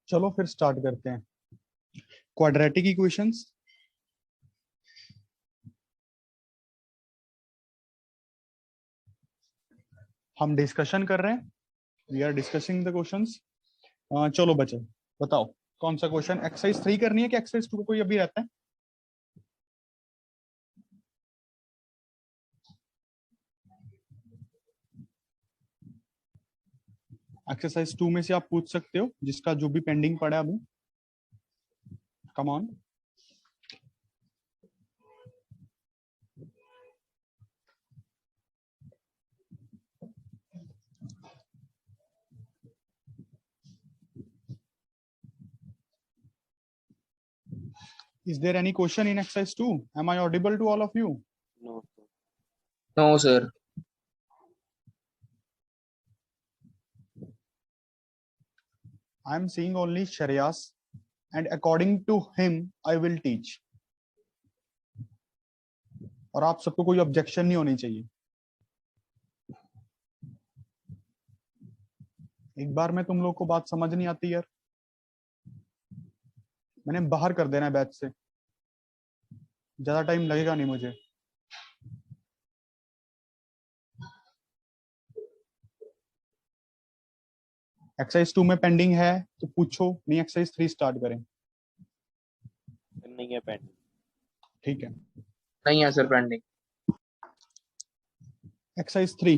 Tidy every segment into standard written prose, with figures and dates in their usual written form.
चलो फिर स्टार्ट करते हैं। क्वाड्रेटिक इक्वेशंस, हम डिस्कशन कर रहे हैं, we are discussing the questions. चलो बच्चे बताओ कौन सा क्वेश्चन, एक्सरसाइज 3 करनी है कि एक्सरसाइज 2 कोई अभी रहता है? एक्सरसाइज 2 में से आप पूछ सकते हो जिसका जो भी पेंडिंग पड़ा है अभी। Come on. Is there any question in exercise 2? Am I audible to all of you? No, sir. No, sir. I am seeing only Shreyas, and according to him, I will teach. और आप सबको कोई objection नहीं होनी चाहिए। एक बार में तुम लोग को बात समझ नहीं आती यार, मैंने बाहर कर देना है बैच से, ज्यादा टाइम लगेगा नहीं मुझे। एक्सरसाइज 2 में पेंडिंग है तो पूछो, नहीं एक्सरसाइज 3 स्टार्ट करें? नहीं है पेंडिंग। ठीक है, नहीं है सर पेंडिंग। एक्सरसाइज 3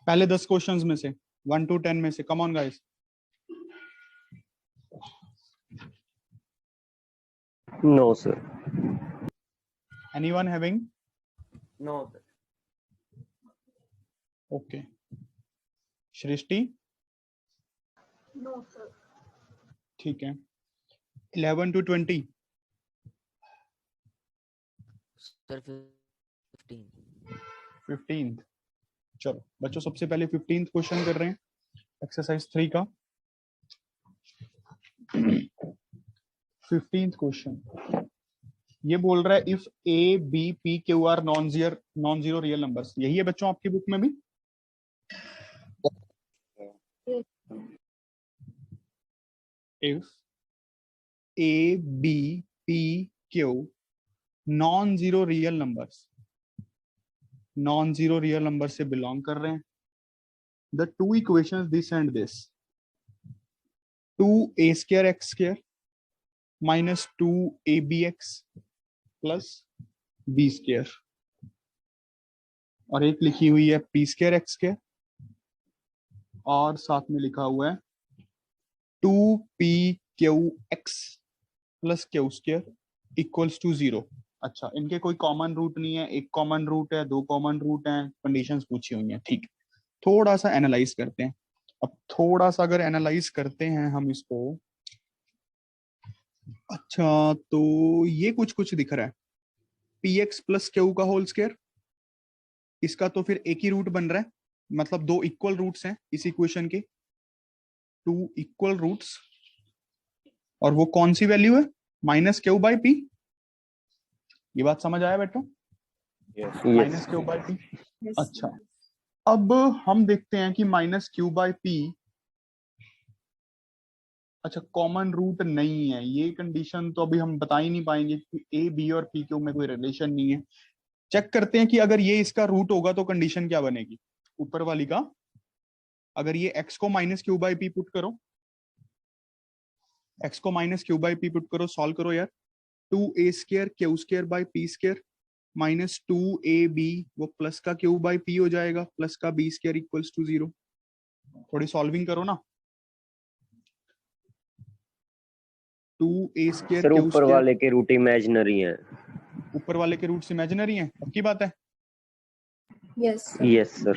पहले 10 क्वेश्चंस में से 1 to 10 में से, come on guys. No, sir. Anyone having? No, sir. Okay. Srishti? No, sir. ठीक है। 11 to 20? सर 15। 15th। चलो बच्चों सबसे पहले 15th क्वेश्चन कर रहे हैं एक्सरसाइज 3 का। 15th क्वेश्चन ये बोल रहा है if a b p q are non zero real numbers. यही है बच्चों आपकी बुक में भी? If a b p q non zero real numbers, non zero real number से बिलोंग कर रहे हैं, the two equations this and this, 2a square x square minus 2abx plus b square, और एक लिखी हुई है p square x square, और साथ में लिखा हुआ है 2pqx plus q square equals to 0। अच्छा, इनके कोई कॉमन रूट नहीं है, एक कॉमन रूट है, दो कॉमन रूट हैं, कंडीशंस पूछी हुई हैं। ठीक, थोड़ा सा एनालाइज करते हैं। अब थोड़ा सा अगर एनालाइज करते हैं हम इसको, अच्छा तो ये कुछ कुछ दिख रहा है, px प्लस क्यू का होल स्क्वायर, इसका तो फिर एक ही रूट बन रहा है, मतलब दो इक्वल रूट्स हैं इस इक्वेशन के, 2 इक्वल रूट्स, और वो कौन सी वैल्यू है? Minus Q by P. ये बात समझ आया बेटा? Yes. Minus Q by P. अच्छा, अब हम देखते हैं कि माइनस क्यू बाई पी, अच्छा कॉमन रूट नहीं है, ये कंडीशन तो अभी हम बता ही नहीं पाएंगे क्योंकि ए बी और पी क्यू में कोई रिलेशन नहीं है। चेक करते हैं कि अगर ये इसका रूट होगा तो कंडीशन क्या बनेगी ऊपर वाली का। अगर ये x को minus Q by P put करो, x को minus Q by P put करो, सॉल्व करो यार, 2a square Q square by P square minus 2ab, वो प्लस का क्यू बाई पी हो जाएगा, प्लस का b स्क्वायर इक्वल्स टू 0। थोड़ी सॉल्विंग करो ना। 2a स्क्वायर सर क्यू ऊपर स्क्वायर, वाले के रूट इमेजिनरी हैं। ऊपर वाले के रूट्स इमेजिनरी हैं, पक्की बात है? Yes, sir. Yes, sir.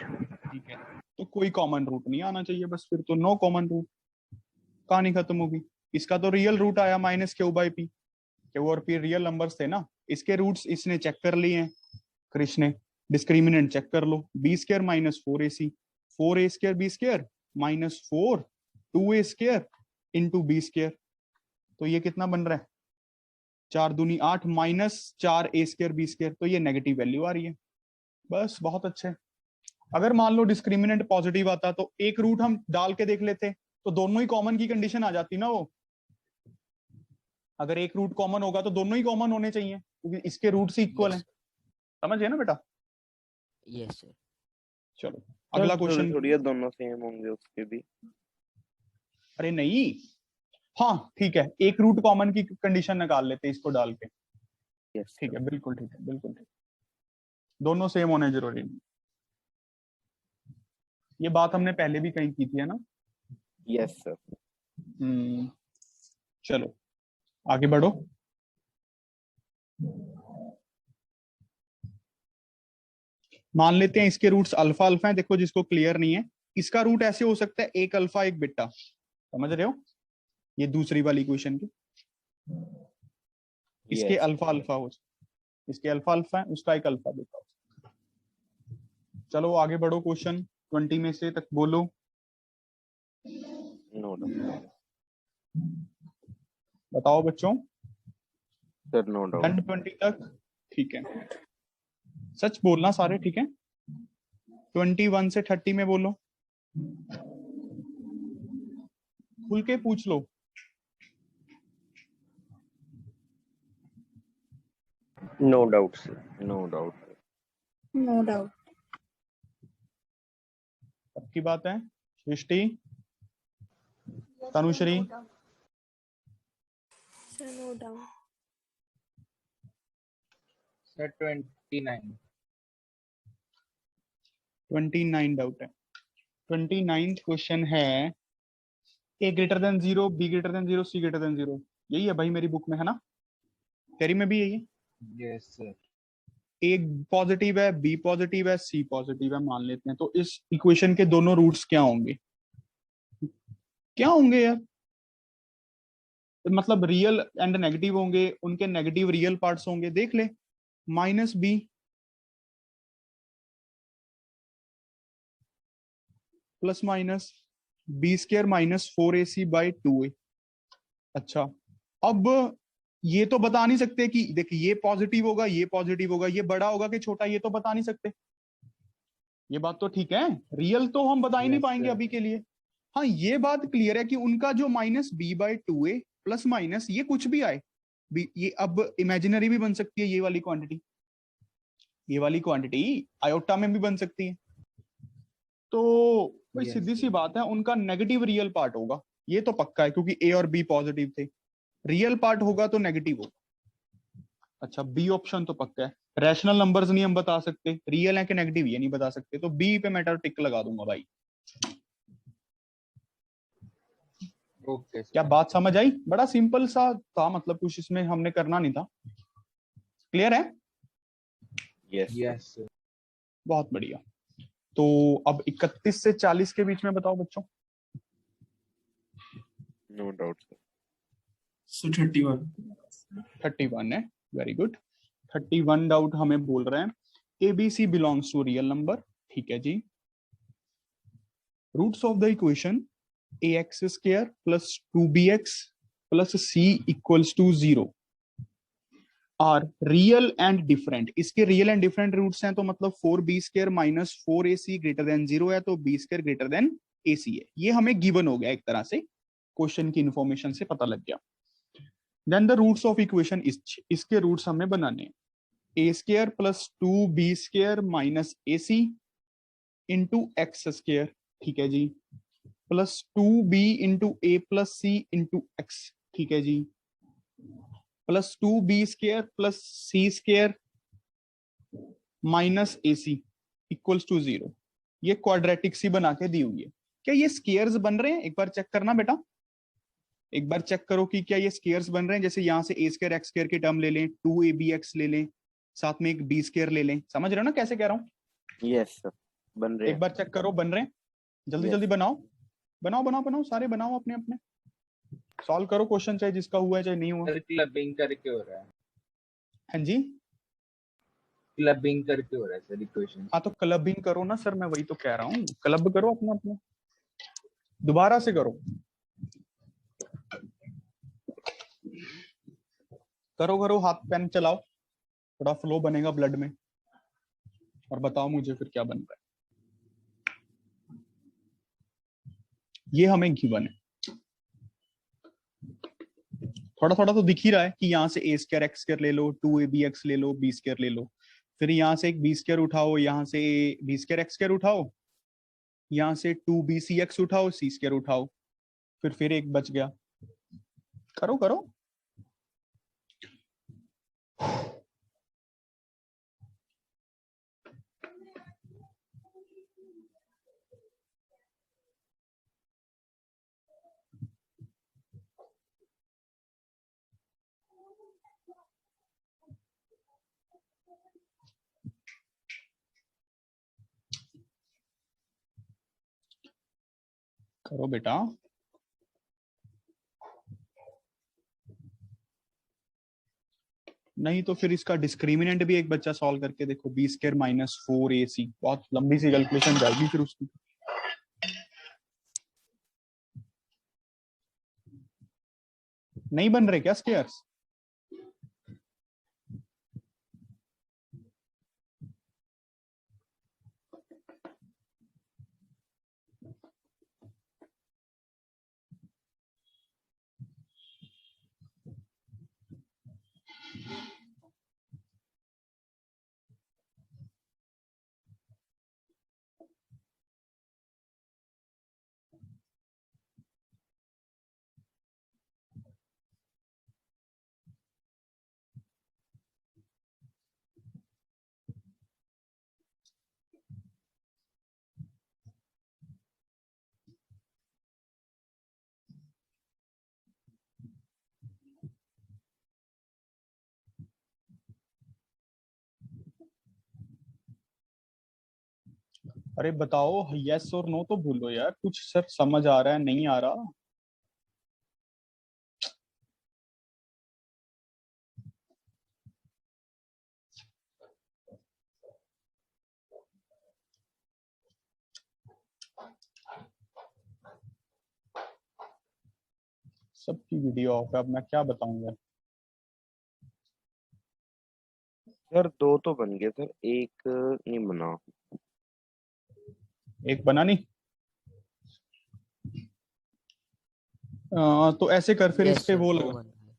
ठीक है, तो कोई कॉमन रूट नहीं आना चाहिए, बस फिर तो नो कॉमन रूट, कहानी खत्म होगी। इसका तो रियल रूट आया minus Q by P, Q और पी रियल नंबर्स थे ना, इसके रूट्स इसने चेक कर लिए हैं क्रिश ने, डिस्क्रिमिनेंट चेक कर लो, b square minus 4ac, 4a square b square minus 4 2a square into b square, तो ये कितना बन रहा है? 4 दूनी 8 minus 4 a square b square, तो ये नेगेटिव वैल्यू आ रही है। बस बहुत अच्छे। अगर मान लो डिस्क्रिमिनेंट पॉजिटिव आता तो एक रूट हम डाल के देख लेते, तो दोनों ही कॉमन की कंडीशन आ जाती ना वो। अगर एक रूट कॉमन होगा तो दोनों ही कॉमन होने चाहिए, क्योंकि इसके रूट से इक्वल है। समझ गए ना बेटा? Yes, sir. चलो अगला क्वेश्चन। थोड़ी दोनों सेम होंगे उसके भी। अरे नहीं, हाँ ठीक है, एक रूट कॉमन की कंडीशन निकाल लेते हैं इसको डाल के। यस ठीक है, बिल्कुल ठीक है, बिल्कुल ठीक। दोनों सेम होने जरूरी नहीं। ये बात हमने पहले भी कहीं की थी, है ना? Yes sir. चलो आगे बढ़ो। मान लेते हैं इसके रूट्स अल्फा अल्फा हैं। देखो जिसको क्लियर नहीं है, इसका रूट ऐसे हो सकता है एक अल्फा एक बीटा। समझ रहे हो? ये दूसरी वाली इक्वेशन की, इसके Yes. अल्फा अल्फा हो, इसके अल्फा अल्फा है, उसका एक अल्फा बीटा हो। चलो आगे बढ़ो, क्वेश्चन 20 में से तक बोलो। नो डाउट बताओ बच्चों। Sir, no doubt. 20 तक ठीक है, सच बोलना सारे, ठीक है? 21 से 30 में बोलो, खुल के पूछ लो। No doubt sir, no doubt. No doubt. सबकी बात है। Srishti, Yes, Tanushree, sir, no doubt. Sir, no doubt. Sir 29। 29 doubt है। 29 क्वेश्चन है, a greater than 0, b greater than 0, c greater than 0। यही है भाई मेरी बुक में, है ना? तेरी में भी यही है। Yes sir. ए पॉजिटिव है, बी पॉजिटिव है, सी पॉजिटिव है मान लेते हैं। तो इस इक्वेशन के दोनों रूट्स क्या होंगे? क्या होंगे यार? मतलब रियल एंड नेगेटिव होंगे, उनके नेगेटिव रियल पार्ट्स होंगे। देख ले, minus b plus minus b square minus 4ac by 2a। अच्छा, अब ये तो बता नहीं सकते कि देख ये पॉजिटिव होगा, ये पॉजिटिव होगा, ये बड़ा होगा कि छोटा, ये तो बता नहीं सकते। ये बात तो ठीक है, रियल तो हम बता ही नहीं Yes, पाएंगे sir. अभी के लिए। हाँ ये बात क्लियर है कि उनका जो minus B by 2a plus minus ये कुछ भी आए, ये अब इमेजिनरी भी बन सकती है। ये वाली क्वांटिटी, ये वाली क्वांटिटी आयोटा में भी बन सकती है। तो भाई Yes, सीधी सी sir. बात है, उनका नेगेटिव रियल पार्ट होगा, ये तो पक्का है, क्योंकि ए और बी पॉजिटिव थे। रियल पार्ट होगा तो नेगेटिव होगा। अच्छा, बी ऑप्शन तो पक्का है। रैशनल नंबर्स नहीं हम बता सकते, रियल है कि नेगेटिव ये नहीं बता सकते, तो बी पे मैं टिक लगा दूंगा भाई। ओके क्या सर। बात समझ आई? बड़ा सिंपल सा था, मतलब कुछ इसमें हमने करना नहीं था। क्लियर है? Yes yes sir. बहुत बढ़िया। तो अब 31 से 40 के बीच में बताओ बच्चों। No doubt sir. So 31. 31 है, वेरी गुड। 31 डाउट हमें बोल रहे हैं ABC belongs to real number. ठीक है जी। Roots of the equation ax square plus 2bx plus c equals to 0 are real and different. इसके रियल एंड डिफरेंट रूट्स हैं, तो मतलब 4b square minus 4ac greater than 0 है, तो b square greater then ac है। ये हमें given हो गया, एक तरह से क्वेश्चन की इंफॉर्मेशन से पता लग गया। Then the roots of equation, इसके रूट्स हमें बनाने हैं। A square plus 2b square minus ac into x square, ठीक है जी, plus 2b into a plus c into x, ठीक है जी, plus 2b square plus c square minus ac equals to 0। ये क्वाड्रेटिक सी बना के दी हुई है। क्या ये स्क्वायर्स बन रहे हैं? एक बार चेक करना बेटा, एक बार चेक करो कि क्या ये स्क्वायर्स बन रहे हैं। जैसे यहाँ से ए स्क्वायर एक्स स्क्वायर की टर्म ले लें, 2abx ले लें, साथ में एक b स्क्वायर ले लें। समझ रहे हो ना कैसे कह रहा हूँ? यस सर, बन रहे एक बार चेक करो, बन रहे हैं। जल्दी Yes. जल्दी बनाओ, बनाओ बनाओ बनाओ, सारे बनाओ अपने अपने, सॉल्व करो क्वेश्चन, चाहे जिसका हुआ है चाहे नहीं हुआ। सर क्लबिंग करके हो रहा है। हाँ जी, क्लबिंग करके हो रहा है सर इक्वेशन। हाँ तो क्लबिंग करो ना सर, मैं वही तो कह रहा हूँ, क्लब करो अपना अपना, दोबारा से करो। करो करो, हाथ पेन चलाओ, थोड़ा फ्लो बनेगा ब्लड में, और बताओ मुझे फिर क्या बन रहा है। ये हमें गिवन है, थोड़ा थोड़ा तो दिख ही रहा है कि यहाँ से ए स्क्वायर एक्स स्क्वायर ले लो, 2ab x ले लो, बी स्क्वायर ले लो, फिर यहाँ से एक बी स्क्वायर उठाओ, यहाँ से बी स्क्वायर एक्स स्क्वायर उठाओ, यहाँ से 2bc x उठाओ, सी स्क्वायर उठाओ, फिर एक बच गया। करो करो। करो बेटा। नहीं तो फिर इसका डिस्क्रिमिनेंट भी एक बच्चा सॉल्व करके देखो, बी स्क्वायर माइनस 4ac, बहुत लंबी सी कैलकुलेशन जाएगी फिर उसकी। नहीं बन रहे क्या स्क्वायर्स? अरे बताओ, यस और नो तो भूलो यार, कुछ सर समझ आ रहा है नहीं आ रहा? सबकी वीडियो ऑफ है, अब मैं क्या बताऊंगा? सर 2 तो बन गए सर, एक नहीं बना। एक बना नहीं? तो ऐसे कर, फिर Yes, इस पे sir, वो दो लगा, बन रहा है।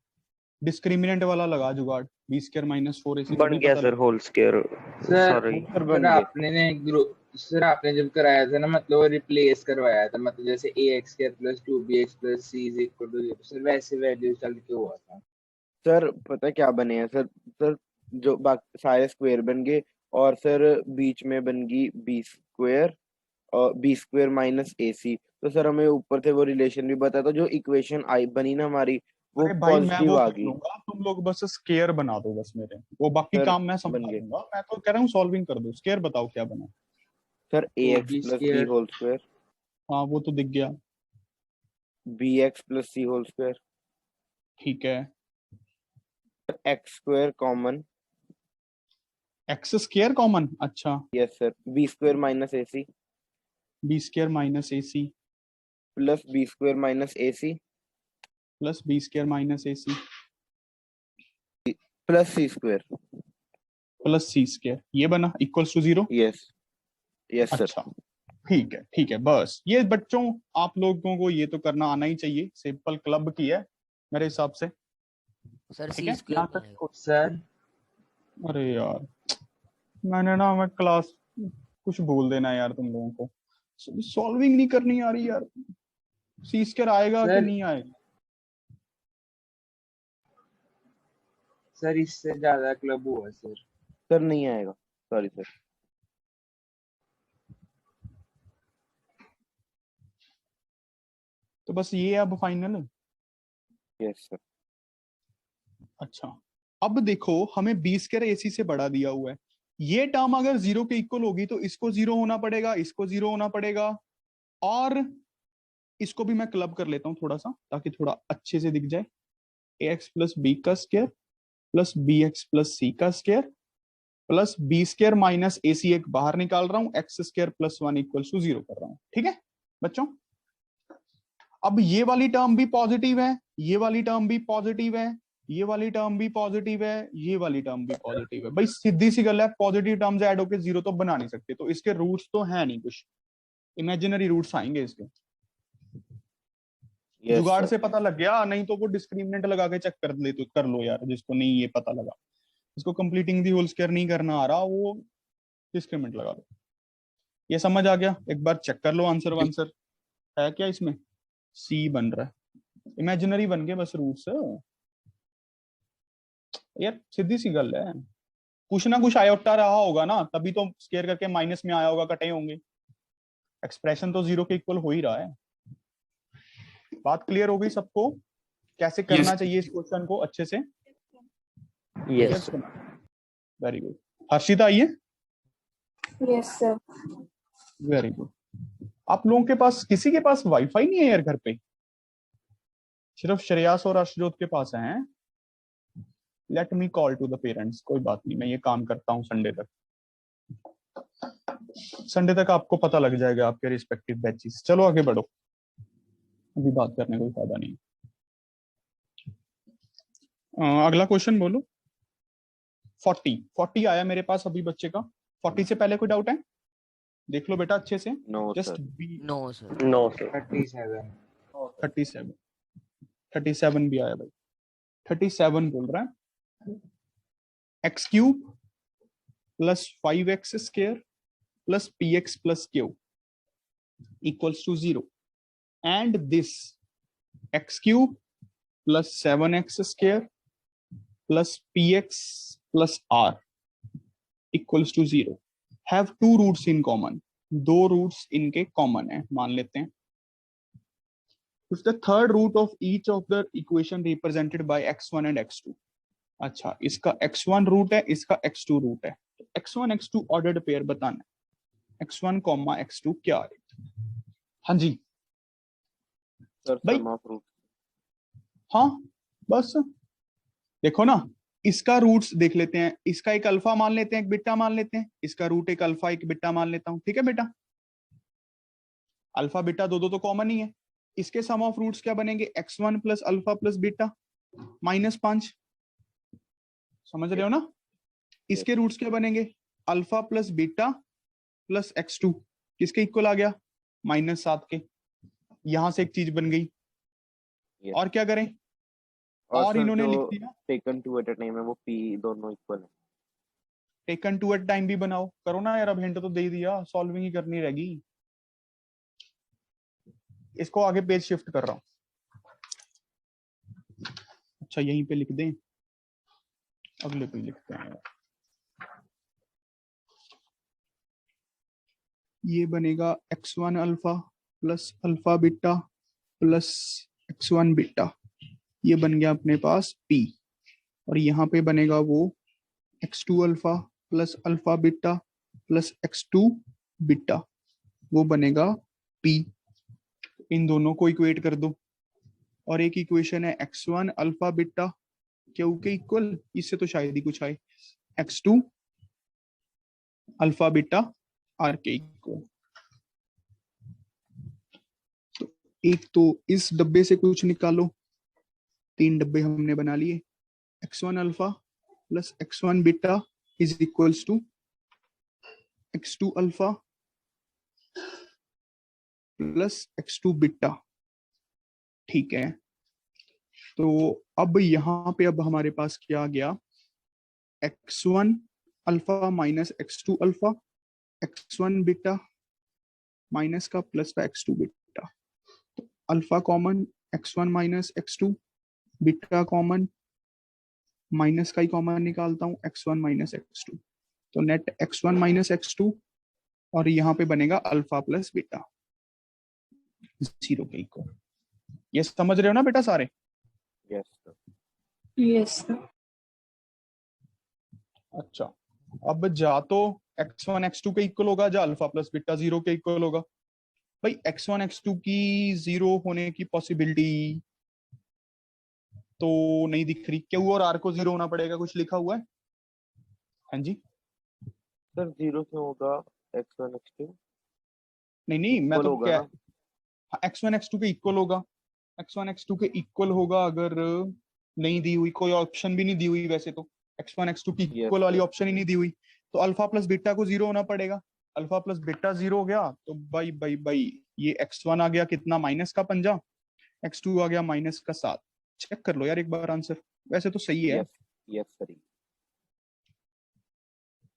डिस्क्रिमिनेंट वाला लगा जुगाड़, बी स्क्वायर माइनस 4ac बन गया sir whole square. Sir sorry sir sir बन गया। आपने ने ग्रुप सर आपने जब कराया था ना, मतलब वो रिप्लेस करवाया था, मतलब जैसे ax square plus 2bx plus c is equal to 0, sir वैसे वैल्यू चल के हुआ था। सर पता क्या बने हैं सर? सर जो बाकी सारे स्क्वायर बन गए, और सर बीच में बन गई बी स्क्वायर और बी स्क्वायर माइनस ए सी। तो सर हमें ऊपर से वो रिलेशन भी बताया था, जो इक्वेशन आई बनी ना हमारी, वो अरे भाई मैं पॉजिटिव वो आ कर गई। लूंगा, तुम लोग बस स्केयर बना दो बस मेरे, वो बाकी सर काम मैं बन समझा गए दूंगा, मैं तो कह रहा हूँ सॉल्विंग कर दो, स्केयर बताओ क्या बना। सर ए तो x b plus b square whole square, हाँ वो तो दिख गया। B x plus c whole square, ठीक है, x square common, x square common, अच्छा, yes sir, b square minus a c b square minus ac plus b square minus a c plus b square minus ac plus c square, plus c square, ये बना equals to 0। Yes yes sir. अच्छा ठीक है, बस ये बच्चों आप लोगों को ये तो करना आना ही चाहिए, सिंपल क्लब की है मेरे हिसाब से, सर ठीक सी है स्क्वायर यहाँ में तक। आएगा। सर अरे यार मैं क्लास कुछ बोल देना यार तुम लोगों को, सॉल्विंग नहीं करनी आ रही यार, सी स्क्वायर आएगा कि सर नहीं आएगा? सर इससे ज्यादा क्लब हुआ सर। सर नहीं आएगा, सॉरी सर। तो बस ये अब फाइनल है। Yes sir. अच्छा अब देखो, हमें बी स्क्वायर AC से बढ़ा दिया हुआ है, ये टर्म अगर 0 के इक्वल होगी तो इसको 0 होना पड़ेगा, इसको 0 होना पड़ेगा, और इसको भी मैं क्लब कर लेता हूं थोड़ा सा ताकि थोड़ा अच्छे से दिख जाए, ax प्लस बी का square plus b x plus c का square plus b square minus a c, एक बाहर निकाल रहा हूं, x square plus 1 equal to 0 कर रहा हूं, ठीक है बच्चों। अब ये वाली टर्म भी पॉजिटिव है, ये वाली टर्म भी पॉजिटिव है, ये वाली टर्म भी पॉजिटिव है, ये वाली टर्म भी पॉजिटिव है। भाई सीधी सी गल है, पॉजिटिव टर्म्स ऐड होके जीरो तो बना नहीं सकते, तो इसके रूट्स तो है नहीं, कुछ इमेजिनरी रूट्स आएंगे इसके। यस जुगाड़ सर। से पता लग गया, नहीं तो वो डिस्क्रिमिनेंट लगा के चेक कर ले तो कर लो यार, जिसको नहीं ये पता लगा, इसको कंप्लीटिंग दी होल स्क्वायर नहीं करना आ रहा, वो डिस्क्रिमिनेंट लगा लो। ये समझ आ गया? एक बार चेक कर लो आंसर वांसर है क्या इसमें। सी बन रहा है, इमेजिनरी बन गए बस रूट्स यार, सीधी सी गल है। कुछ ना कुछ आयोटा रहा होगा ना, तभी तो स्केयर करके माइनस में आया होगा, कटे होंगे, एक्सप्रेशन तो जीरो के इक्वल हो ही रहा है। बात क्लियर हो गई सबको, कैसे करना चाहिए इस क्वेश्चन को अच्छे से? Yes very good. हर्षिता आइए। Yes, sir. Very good. आप लोगों के पास किसी के पास वाईफाई नहीं है यार घर पे? सिर्फ श्रेयास और अर्शजोत के पास है। Let me call to the parents. कोई बात नहीं, मैं ये काम करता हूँ संडे तक। संडे तक आपको पता लग जाएगा आपके रिस्पेक्टिव बैचेस। चलो आगे बढ़ो, अभी बात करने कोई फायदा नहीं। अगला क्वेश्चन बोलो। 40 आया मेरे पास अभी बच्चे का। 40 से पहले कोई डाउट है? देख लो बेटा अच्छे से। No just sir. B. No, sir. No sir. 37 37 भी आया भाई। 37 बोल रहा है x cube plus 5x square plus px plus q equals to 0 and this x cube plus 7x square plus px plus r equals to 0 have two roots in common. दो roots इनके common है मान लेते हैं। If the third root of each of the equation represented by x1 and x2। अच्छा, इसका x1 root है, इसका x2 रूट है, तो x1 x2 ऑर्डर्ड पेयर बताना है। x1 कॉमा x2 क्या है? हाँ जी सर भाई। सम ऑफ रूट। हाँ बस देखो ना, इसका रूट्स देख लेते हैं। इसका एक अल्फा मान लेते हैं, एक बीटा मान लेते हैं। इसका रूट एक अल्फा एक बीटा मान लेता हूं, ठीक है बेटा? अल्फा बीटा दो दो तो कॉमन ही है। इसके सम ऑफ रूट्स क्या बनेंगे? x1 plus alpha plus beta -5। समझ रहे हो ना? इसके रूट्स क्या बनेंगे? Alpha plus beta plus x2 किसके इक्वल आ गया? -7 के। यहां से एक चीज बन गई। Yes. और क्या करें? और सर इन्होंने जो लिख दिया taken two at a time है वो p दोनों इक्वल है। टेकन टू एट टाइम भी बनाओ। करो ना यार, अब हिंट तो दे ही दिया, सॉल्विंग ही करनी रहेगी। इसको आगे पेज शिफ्ट कर रहा हूं। अच्छा यहीं पे लिख दें, अगले पे लिखते हैं। ये बनेगा x1 alpha plus alpha beta plus x1 beta. ये बन गया अपने पास p। और यहाँ पे बनेगा वो x2 alpha plus alpha beta plus x2 beta, वो बनेगा p। इन दोनों को इक्वेट कर दो। और एक इक्वेशन है x1 अल्फा बीटा क्यू के इक्वल, इससे तो शायद ही कुछ आए, x2 अल्फा बीटा आर के इक्वल। तो एक तो इस डब्बे से कुछ निकालो, 3 डब्बे हमने बना लिए। x1 alpha plus x1 beta is equals to x2 alpha plus x2 beta, ठीक है? तो अब यहाँ पे अब हमारे पास क्या आ गया? x1 alpha minus x2 alpha, x1 beta minus का प्लस का x2 बीटा। तो alpha common x1 minus x2, beta common minus का ही कॉमन निकालता हूँ x1 माइनस x2, तो नेट x1 माइनस x2 और यहाँ पे बनेगा अल्फा प्लस बीटा 0 के इक्वल। ये समझ रहे हो ना बेटा सारे? Yes sir. Yes, sir. अच्छा, अब जा तो x1 x2 के इक्वल होगा, जा अल्फा प्लस बीटा 0 के इक्वल होगा। भाई x1 x2 की 0 होने की पॉसिबिलिटी तो नहीं दिख रही। क्यू और आर को 0 होना पड़ेगा, कुछ लिखा हुआ है? हाँ जी। सर 0 क्यों होगा? x1 x2 नहीं नहीं, मैं इक्वल तो होगा क्या, ना। x1 x2 के इक्वल होगा। x1 x2 के इक्वल होगा अगर नहीं दी हुई, कोई ऑप्शन भी नहीं दी हुई वैसे तो, x1 x2 की Yes, इक्वल वाली sir. ऑप्शन ही नहीं दी हुई, तो अल्फा प्लस बीटा को 0 होना पड़ेगा। अल्फा प्लस बीटा 0 हो गया तो बाई ये x1 आ गया कितना, माइनस का 5, x2 आ गया माइनस का 7। चेक कर लो यार एक बार आंसर, वैसे तो सही है। Yes, yes, sir.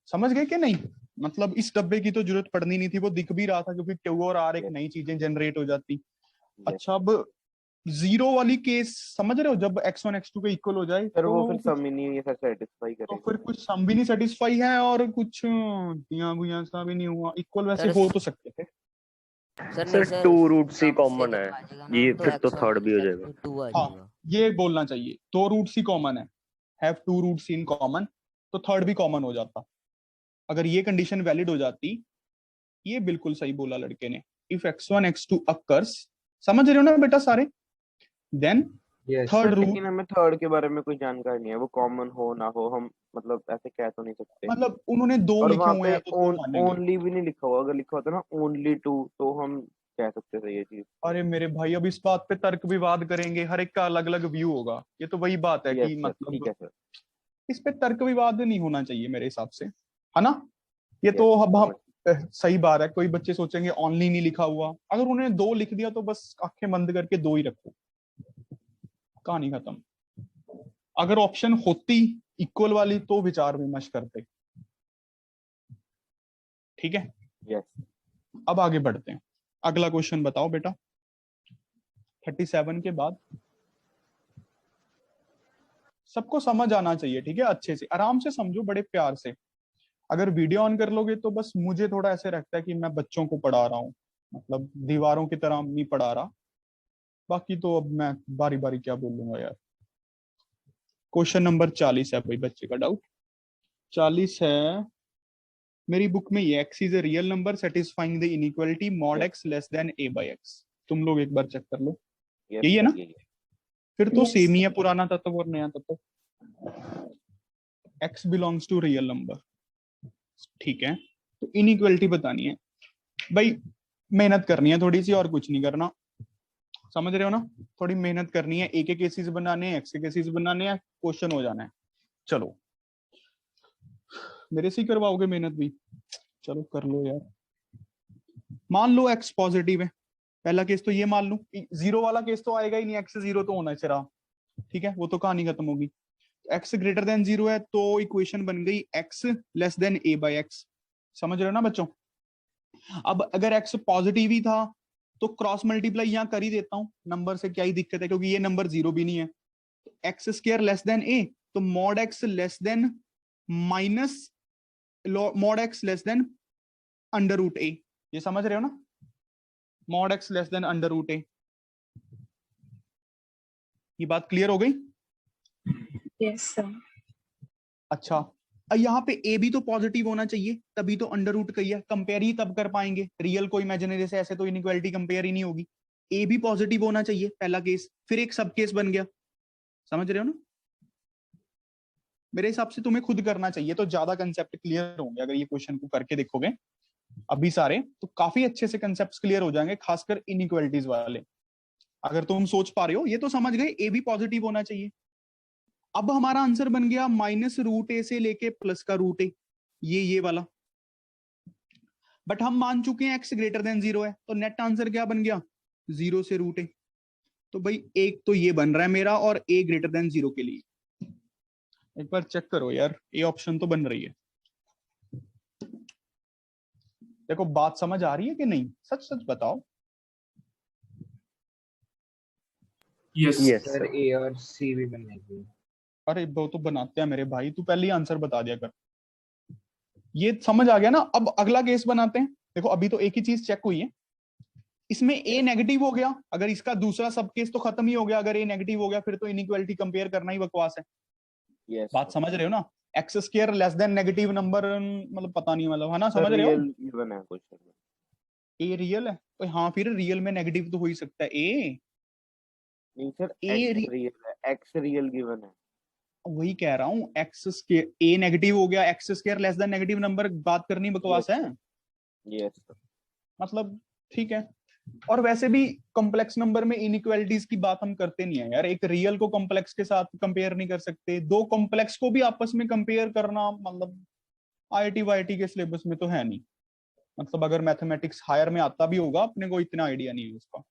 समझ गए कि नहीं? मतलब इस डब्बे की तो जरूरत पड़नी नहीं थी, वो दिख भी रहा था क्योंकि Q और R एक Yes. नई चीजें जनरेट हो जाती। Yes. अच्छा अब 0 वाली केस समझ रहे हो, जब x1 x2 के इक्वल हो जाए सर वो फिर तो सम ही नहीं ये सर सेटिस्फाई तो करेगा। फिर कुछ सम भी नहीं सेटिस्फाई है और कुछ यहाँ गुया सा भी नहीं हुआ, इक्वल वैसे सर हो तो सकते थे। सर सर नहीं सर, 2 रूट सी सम से कॉमन जब है, आ जाएगा ना ये तो फिर तो x1 थर्ड भी हो की जाएगा। जगह 2 आ हाँ जाएगा। ये बोलना चाहिए, 2 रूट सी कॉमन है, have 2 roots in common, तो थर्ड भी कॉमन हो जाता। अगर ये कंडीशन वैलिड हो जाती, ये बिल्कुल सही बोला लड़के ने, इफ x1 x2 अकर्स, समझ रहे हो ना बेटा सारे, then yes third sir root, लेकिन हमें थर्ड के बारे में कोई जानकारी नहीं है, वो कॉमन हो ना हो, हम मतलब ऐसे कह तो नहीं सकते। मतलब उन्होंने 2 और लिखे वहां हुए पे हैं तो 2 मानेंगे। ओनली भी नहीं लिखा हुआ, अगर लिखा होता ना ओनली 2 तो हम कह सकते थे ये चीज। अरे मेरे भाई अब इस बात पे तर्क विवाद करेंगे, हर एक का अलग अलग व्यू होगा, ये तो वही बात है यस कि सर, ठीक मतलब है सर। इस पे तर्क विवाद नहीं होना चाहिए मेरे हिसाब से, है ना? ये Yes, तो अब हम समझ। सही बात है, कोई बच्चे सोचेंगे ओनली नहीं लिखा हुआ, अगर उन्होंने 2 लिख दिया तो बस आंखें बंद करके 2 ही रखो, कहानी खत्म। अगर ऑप्शन होती इक्वल वाली तो विचार विमर्श करते। ठीक है, यस अब आगे बढ़ते हैं, अगला क्वेश्चन बताओ बेटा, 37 के बाद। सबको समझ आना चाहिए, ठीक है, अच्छे से आराम से समझो, बड़े प्यार से। अगर वीडियो ऑन कर लोगे तो बस मुझे थोड़ा ऐसे लगता है कि मैं बच्चों को पढ़ा रहा हूँ, मतलब दीवारों की तरह नहीं पढ़ा रहा। बाकी तो अब मैं बारी बारी क्या बोलूंगा यार। क्वेश्चन नंबर 40 है भाई, बच्चे का डाउट 40 है मेरी बुक में, ये x is a real number satisfying the inequality mod Yes. x less than a by x। तुम लोग एक बार चेक कर लो, यस यही है सर, ना? यही है। फिर तो Yes. सेम ही है, पुराना तत्व और नया तत्व। x belongs to real number, ठीक है, तो इनइक्वालिटी बतानी है भाई, मेहनत करनी है थोड़ी सी, और कुछ नहीं करना, समझ रहे हो ना? थोड़ी मेहनत करनी है, एक एक केसेस बनाने हैं, एक्स के केसेस बनाने हैं, क्वेश्चन हो जाना है। चलो मेरे से ही करवाओगे मेहनत भी, चलो कर लो यार। मान लो एक्स पॉजिटिव है, पहला केस तो ये मान लूं, 0 वाला केस तो आएगा ही नहीं, एक्स 0 तो होना चाहिए, ठीक है, वो तो कहानी खत्म होगी। एक्स ग्रेटर देन 0 है तो इक्वेशन बन गई x less than a by x. समझ रहे हो ना बच्चों? अब अगर एक्स पॉजिटिव ही था तो क्रॉस मल्टीप्लाई यहाँ कर ही देता हूँ, नंबर से क्या ही दिक्कत है, क्योंकि ये नंबर 0 भी नहीं है। X square less than a, तो mod x less than minus mod x less than under root a, ये समझ रहे हो ना? Mod x less than under root a, ये बात क्लियर हो गई? Yes, sir. अच्छा, यहाँ पे a भी तो पॉजिटिव होना चाहिए, तभी तो अंडर रूट कही है, कंपेयर ही तब कर पाएंगे रियल को इमेजिनरी से, ऐसे तो इनइक्वालिटी कंपेयर ही नहीं होगी। a भी पॉजिटिव होना चाहिए, पहला केस, फिर एक सब केस बन गया, समझ रहे हो ना? मेरे हिसाब से तुम्हें खुद करना चाहिए तो ज्यादा कंसेप्ट क्लियर होंगे, अगर ये क्वेश्चन को करके देखोगे अभी सारे, तो काफी अच्छे से कंसेप्ट क्लियर हो जाएंगे, खासकर इनइक्वालिटीज वाले। अगर तुम सोच पा रहे हो, ये तो समझ गए a भी पॉजिटिव होना चाहिए। अब हमारा आंसर बन गया माइनस रूट ए से लेके प्लस का रूट ए, ये वाला, बट हम मान चुके हैं x ग्रेटर देन 0 है, तो नेट आंसर क्या बन गया, 0 से रूट ए। तो भाई एक तो ये बन रहा है मेरा, और a ग्रेटर देन 0 के लिए एक बार चेक करो यार, ए ऑप्शन तो बन रही है। देखो बात समझ आ रही है कि नहीं, सच सच बताओ। Yes yes sir sir. A और सी भी बनने की। अरे वो तो बनाते हैं मेरे भाई, तू पहले ही आंसर बता दिया कर। ये समझ आ गया ना? अब अगला केस बनाते हैं। देखो अभी तो एक ही चीज चेक हुई है, इसमें ए नेगेटिव हो गया, अगर इसका दूसरा सब केस तो खत्म ही हो गया, अगर ए नेगेटिव हो गया फिर तो इनइक्वालिटी कंपेयर करना ही बकवास है। यस बात समझ रहे हो ना? X square less then negative number, मतलब पता नहीं, मतलब है ना, सर समझ रहे हो? रियल गिवन है क्वेश्चन में। ए रियल है तो हाँ, फिर रियल में नेगेटिव तो हो ही सकता है ए। नहीं सर, ए एक्स रियल है, एक्स रियल गिवन है। वही कह रहा हूँ, एक्स स्क्वायर ए नेगेटिव हो गया, x square less then negative number, बात करनी बकवास है यस सर। मतलब। ठीक है, और वैसे भी कॉम्प्लेक्स नंबर में इनइक्वालिटीज की बात हम करते नहीं है यार। एक रियल को कॉम्प्लेक्स के साथ कंपेयर नहीं कर सकते, दो कॉम्प्लेक्स को भी आपस में कंपेयर करना मतलब आईआईटी वाईआईटी के सिलेबस में तो है नहीं। मतलब अगर मैथमेटिक्स हायर में आता भी होगा अपने को इतना आइडिया नहीं है उसका,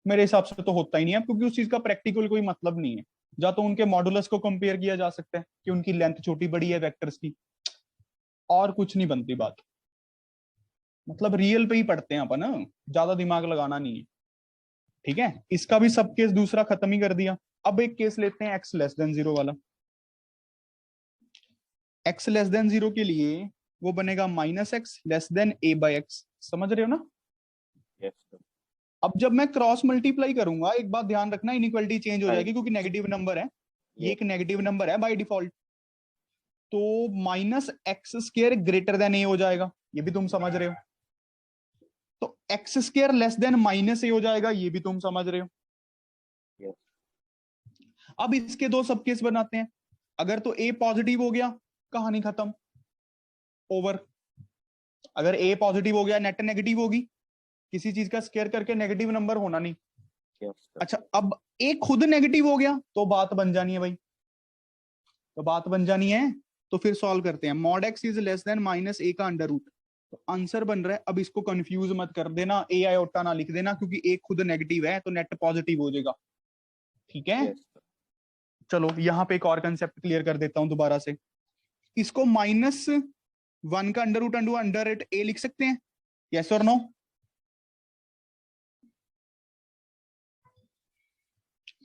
मेरे हिसाब से तो होता ही नहीं है, क्योंकि उस चीज का प्रैक्टिकल कोई मतलब नहीं है। या तो उनके मॉडुलस को कंपेयर किया जा सकता है कि उनकी लेंथ छोटी बड़ी है वेक्टर्स की, और कुछ नहीं बनती बात। मतलब रियल पे ही पढ़ते हैं अपन, ज्यादा दिमाग लगाना नहीं है। ठीक है, इसका भी सब केस दूसरा खत्म ही कर दिया। अब एक केस लेते हैं x लेस देन 0 वाला। x लेस देन 0 के लिए वो बनेगा -x less than a by x। समझ रहे हो ना? Yes sir. अब जब मैं क्रॉस मल्टीप्लाई करूंगा, एक बात ध्यान रखना, इनइक्वालिटी चेंज हो हाँ। जाएगी क्योंकि नेगेटिव नंबर है, ये Yes. एक नेगेटिव नंबर है बाय डिफॉल्ट। तो -x² ग्रेटर देन a हो जाएगा, ये भी तुम समझ रहे हो। तो x² लेस देन -a हो जाएगा, ये भी तुम समझ रहे हो। Yes. अब इसके दो सब केस बनाते हैं। अगर तो a पॉजिटिव हो गया, कहानी खत्म, ओवर। अगर a पॉजिटिव हो गया, नेट नेगेटिव होगी, किसी चीज का स्क्वायर करके नेगेटिव नंबर होना नहीं। Yes, sir. अच्छा, अब a खुद नेगेटिव हो गया तो बात बन जानी है भाई, तो बात बन जानी है। तो फिर सॉल्व करते हैं। Mod x is less than -a का अंडर रूट, तो आंसर बन रहा है। अब इसको कंफ्यूज मत कर देना, a आयोटा ना लिख देना, क्योंकि a खुद नेगेटिव है तो नेट पॉजिटिव हो जाएगा। ठीक है, Yes, sir. चलो यहाँ पे एक और कंसेप्ट क्लियर कर देता हूं दोबारा से। इसको -1 का under root under root a लिख सकते हैं, यस और नो?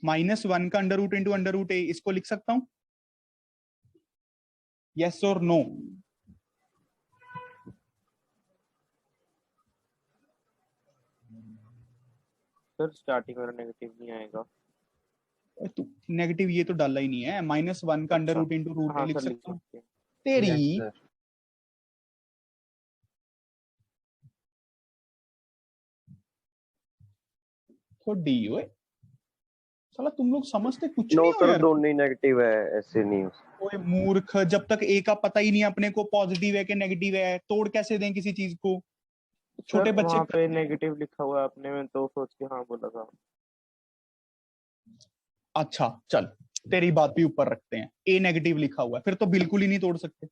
-1 का अंडर रूट a, इसको लिख सकता हूं, यस और नो? सर स्टार्टिंग में नेगेटिव नहीं आएगा। नेगेटिव ये तो डाला ही नहीं है। -1 का अंडर अच्छा। रूट a हाँ लिख सर, लिख सकता हूँ। सकते हैं। तेरी Yes, sir. डी ओए, साला तुम लोग समझते कुछ नो नहीं हो सर, यार। दोनों ही नेगेटिव है, ऐसे नहीं हो। ओए मूर्ख, जब तक ए का पता ही नहीं अपने को पॉजिटिव है कि नेगेटिव है, तोड़ कैसे दें किसी चीज को? छोटे सर बच्चे वहाँ पे नेगेटिव लिखा हुआ है आपने, मैं तो सोच के हाँ बोला था। अच्छा चल, तेरी बात भी ऊपर रखते हैं, ए नेगेटिव लिखा हुआ है, फिर तो बिल्कुल ही नहीं तोड़ सकते।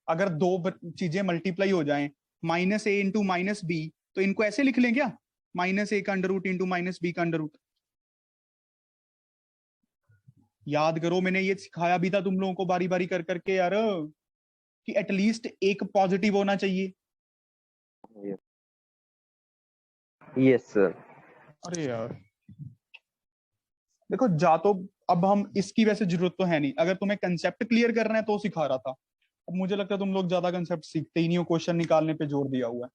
अगर दो चीजें मल्टीप्लाई हो जाएं, -a इंटू -b, तो इनको ऐसे लिख लें क्या? -a का अंडर रूट इंटू -b का अंडर रूट। याद करो, मैंने ये सिखाया भी था तुम लोगों को बारी बारी कर करके यार, कि एटलीस्ट एक पॉजिटिव होना चाहिए। Yes sir. अरे यार देखो, जा तो अब हम इसकी वैसे जरूरत तो है नहीं, अगर तुम्हें कंसेप्ट क्लियर करना है तो सिखा रहा था। अब मुझे लगता है तुम लोग ज्यादा कंसेप्ट सीखते ही नहीं हो, क्वेश्चन निकालने पे जोर दिया हुआ है।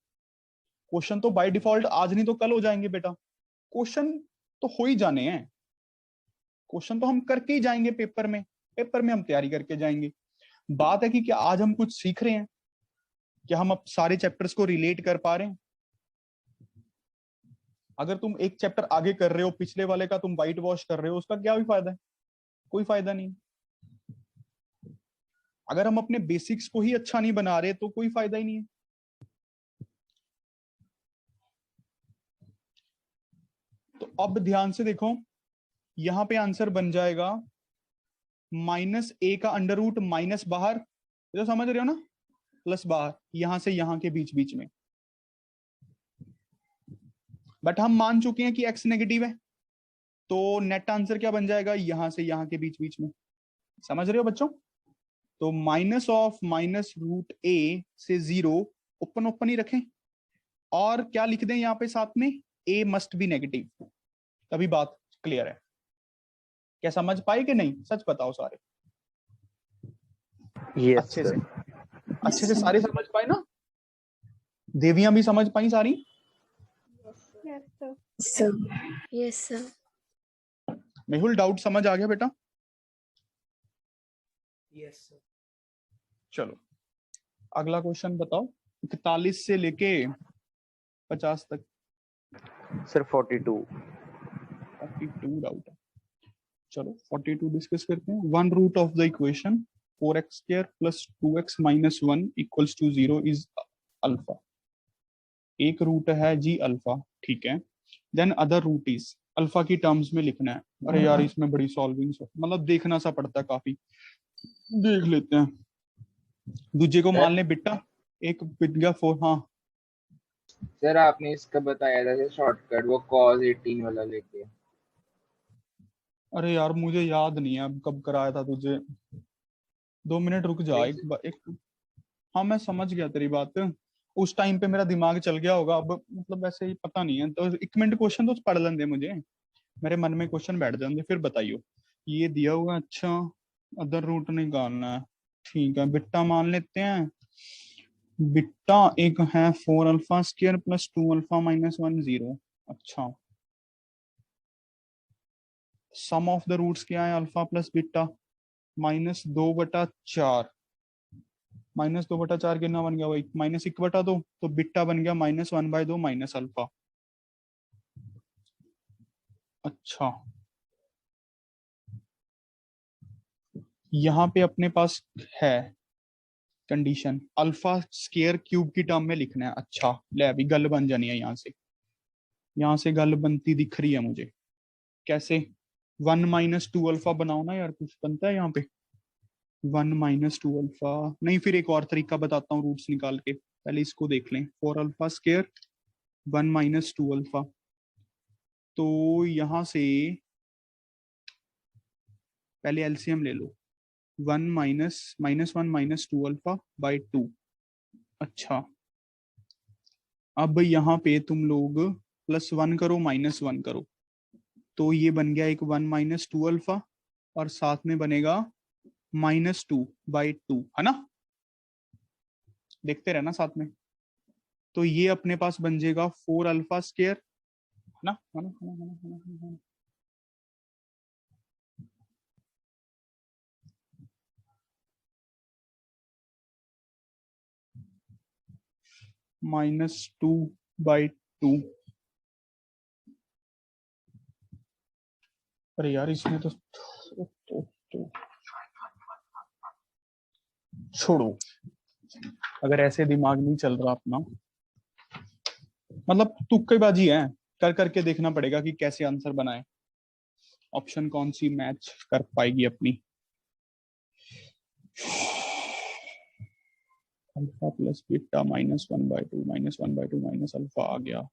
क्वेश्चन तो बाय डिफॉल्ट आज नहीं तो कल हो जाएंगे बेटा, क्वेश्चन तो हो ही जाने हैं। क्वेश्चन तो हम करके ही जाएंगे पेपर में, पेपर में हम तैयारी करके जाएंगे। बात है कि क्या आज हम कुछ सीख रहे हैं, क्या हम अब सारे चैप्टर्स को रिलेट कर पा रहे हैं? अगर तुम एक चैप्टर आगे कर रहे हो, पिछले वाले का तुम वाइट वॉश कर रहे हो, उसका क्या भी फायदा है? कोई फायदा नहीं। अगर हम अपने बेसिक्स को ही अच्छा नहीं बना रहे तो कोई फायदा ही नहीं है। तो अब ध्यान से देखो, यहां पे आंसर बन जाएगा -a का अंडर रूट माइनस बाहर, तो समझ रहे हो ना, प्लस बाहर, यहां से यहां के बीच बीच में। बट हम मान चुके हैं कि x नेगेटिव है, तो नेट आंसर क्या बन जाएगा? यहां से यहां के बीच बीच में। समझ रहे हो बच्चों? तो -√a से 0 ओपन ओपन ही रखें, और क्या लिख दें यहाँ पे साथ में? a मस्ट बी नेगेटिव, तभी बात क्लियर है। क्या समझ पाए कि नहीं? सच बताओ सारे। यस अच्छे सर। से सारे समझ पाए ना? देवियां भी समझ पाई सारी? Sir. Yes, sir. Mehul, doubt समझ आ गया बेटा? Yes, sir. चलो अगला क्वेश्चन बताओ, 41 से लेके 50 तक। सर 42। 42 डाउट है। चलो 42 डिस्कस करते हैं। 1 root of the equation 4x² + 2x - 1 = 0 is alpha. एक रूट है जी अल्फा, ठीक है। Then other root is, alpha की टर्म्स में लिखना है। अरे यार इसमें बड़ी सॉल्विंग मतलब देखना सा पड़ता है काफी, देख लेते हैं। दूजे को मान ले बिट्टा, एक बिट गया 4। हाँ सर आपने इसका बताया था शॉर्टकट, वो cos 18 वाला लेके। अरे यार मुझे याद नहीं है अब कब कराया था तुझे, 2 मिनट रुक जा। एक हाँ मैं समझ गया तेरी बात, उस टाइम पे मेरा दिमाग चल गया होगा, अब मतलब वैसे ही पता नहीं है। तो 1 मिनट क्वेश्चन तो पढ़ लेंगे, मुझे मेरे मन में क्वेश्चन बैठ जाएंगे, फिर बताइयो। ये दिया हुआ है, अच्छा अदर रूट निकालना है, ठीक है। बिट्टा मान लेते हैं। बिट्टा एक है 4 alpha square plus 2 alpha minus 1 0। अच्छा सम ऑफ द रूट्स क्या है, अल्फा प्लस बिट्टा -2/4। -2/4 कितना बन गया भाई, -1/2, तो बिट्टा बन गया -1/2 माइनस अल्फा। अच्छा यहाँ पे अपने पास है कंडीशन, अल्फा स्केयर क्यूब की टर्म में लिखना है। अच्छा ले अभी गल बन जानी है, यहाँ से गल बनती दिख रही है मुझे। कैसे, 1 - 2 अल्फा बनाओ ना यार, कुछ बनता है यहाँ पे। 1 - 2 अल्फा नहीं, फिर एक और तरीका बताता हूँ रूट्स निकाल के, पहले इसको देख लें। 4 अल्फा स्केयर 1 - 2 अल्फा, तो यहां से पहले एलसीएम ले लो। 1 -1 - 2 अल्फा बाई 2। अच्छा अब यहाँ पे तुम लोग +1 करो -1 करो, तो ये बन गया एक 1 - 2 अल्फा, और साथ में बनेगा -2/2, है ना। देखते रहना साथ में। तो ये अपने पास बन जाएगा 4 अल्फा स्केयर, है ना, है ना, है ना, है ना, है ना, है ना। -2/2। अरे यार इसमें तो छोड़ो, अगर ऐसे दिमाग नहीं चल रहा अपना, मतलब तुक्केबाजी है, कर करके देखना पड़ेगा कि कैसे आंसर बनाए, ऑप्शन कौन सी मैच कर पाएगी अपनी। Alpha plus beta -1/2 -1/2 minus alpha आ गया।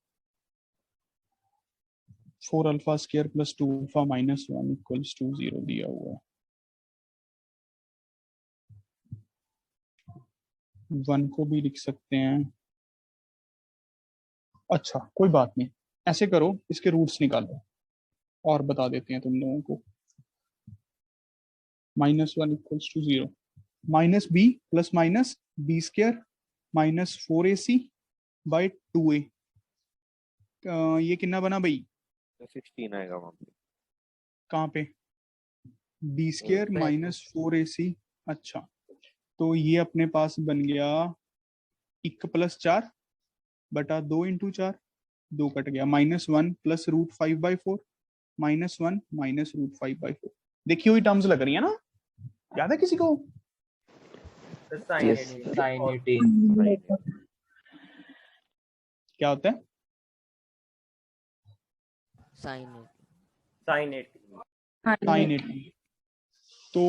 4 alpha square plus 2 alpha minus 1 equals to 0 दिया हुआ है। 1 को भी लिख सकते हैं। अच्छा कोई बात नहीं, ऐसे करो इसके रूट्स निकालो और बता देते हैं तुम लोगों को। -1 equals to 0, -b plus minus b square -4ac by 2a। ये कितना बना भाई, 16 आएगा वहां पे। कहाँ पे, b स्क्वायर -4ac। अच्छा तो ये अपने पास बन गया 1 + 4 बटा 2 × 4, 2 कट गया, -1 प्लस √5/4 -1 माइनस √5/4। देखी हुई टर्म्स लग रही है ना, याद है किसी को। Yes. sin 18। क्या होता है, साइन sin 18। sin 18। तो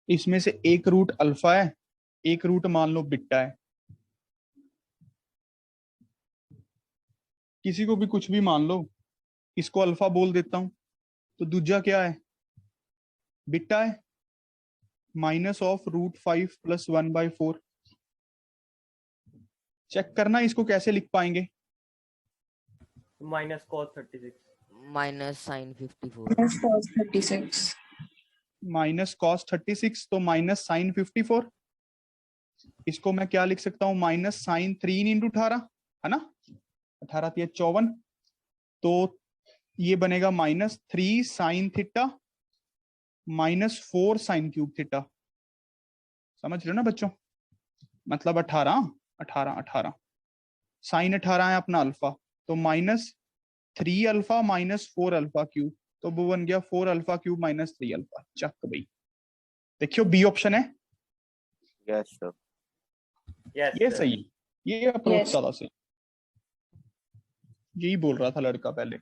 इसमें से एक रूट अल्फा है, एक रूट मान लो बिट्टा है, किसी को भी कुछ भी मान लो, इसको अल्फा बोल देता हूं, तो दूजा क्या है, बिट्टा है, -√5 + 1/4। चेक करना इसको कैसे लिख पाएंगे, -cos 36। Minus sine 54। -cos 36। -cos 36 तो -sin 54। इसको मैं क्या लिख सकता हूँ, -sin 3 × 18, है ना, 18 × 54। तो ये बनेगा -3 sin theta -4 sin cube theta. समझ रहे हो ना बच्चों, मतलब 18 18 18 sin 18 है अपना अल्फा, तो -3 अल्फा -4 अल्फा क्यूब, तो वो बन गया 4 अल्फा क्यूब माइनस 3 अल्फा। चक भाई, देखियो बी ऑप्शन है, यस सर। यस ये सर। सही है, ये अप्रोच Yes. ज्यादा सही, यही बोल रहा था लड़का पहले।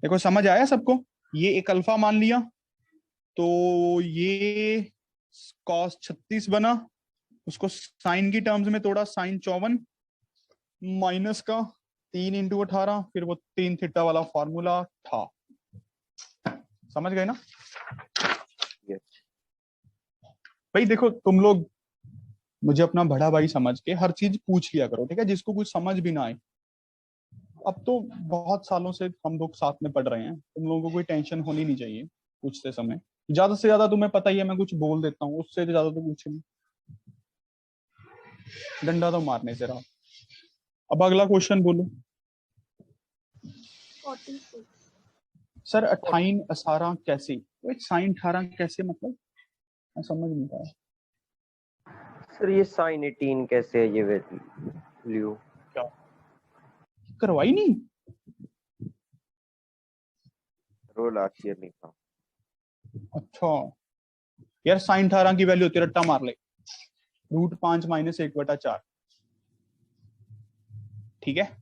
देखो समझ आया सबको, ये एक अल्फा मान लिया, तो ये कॉस 36 बना, उसको साइन की टर्म्स में तोड़ा, साइन 54 माइनस का 3 इंटू 18, फिर वो 3 थीटा वाला फॉर्मूला था। समझ गए ना? यस। भाई देखो तुम लोग मुझे अपना बड़ा भाई समझ के हर चीज पूछ लिया करो, ठीक है? जिसको कुछ समझ भी ना आए, अब तो बहुत सालों से हम लोग साथ में पढ़ रहे हैं, तुम लोगों को कोई टेंशन होनी नहीं चाहिए पूछते समय। ज्यादा से ज्यादा तुम्हें पता ही है मैं कुछ बोल देता हूँ, उससे ज्यादा तो कुछ नहीं, डंडा तो मारने से रहा। अब अगला क्वेश्चन बोलो। 46. सर 28 18 कैसे, साइन 18 कैसे, मतलब मैं समझ नहीं पाया। सर ये साइन 18 कैसे है ये वैल्यू? क्या करवाई नहीं? रो लास्ट ईयर नहीं था। अच्छा यार, साइन 18 की वैल्यू होती है, रट्टा मार ले, √5 माइनस 1/4। ठीक है,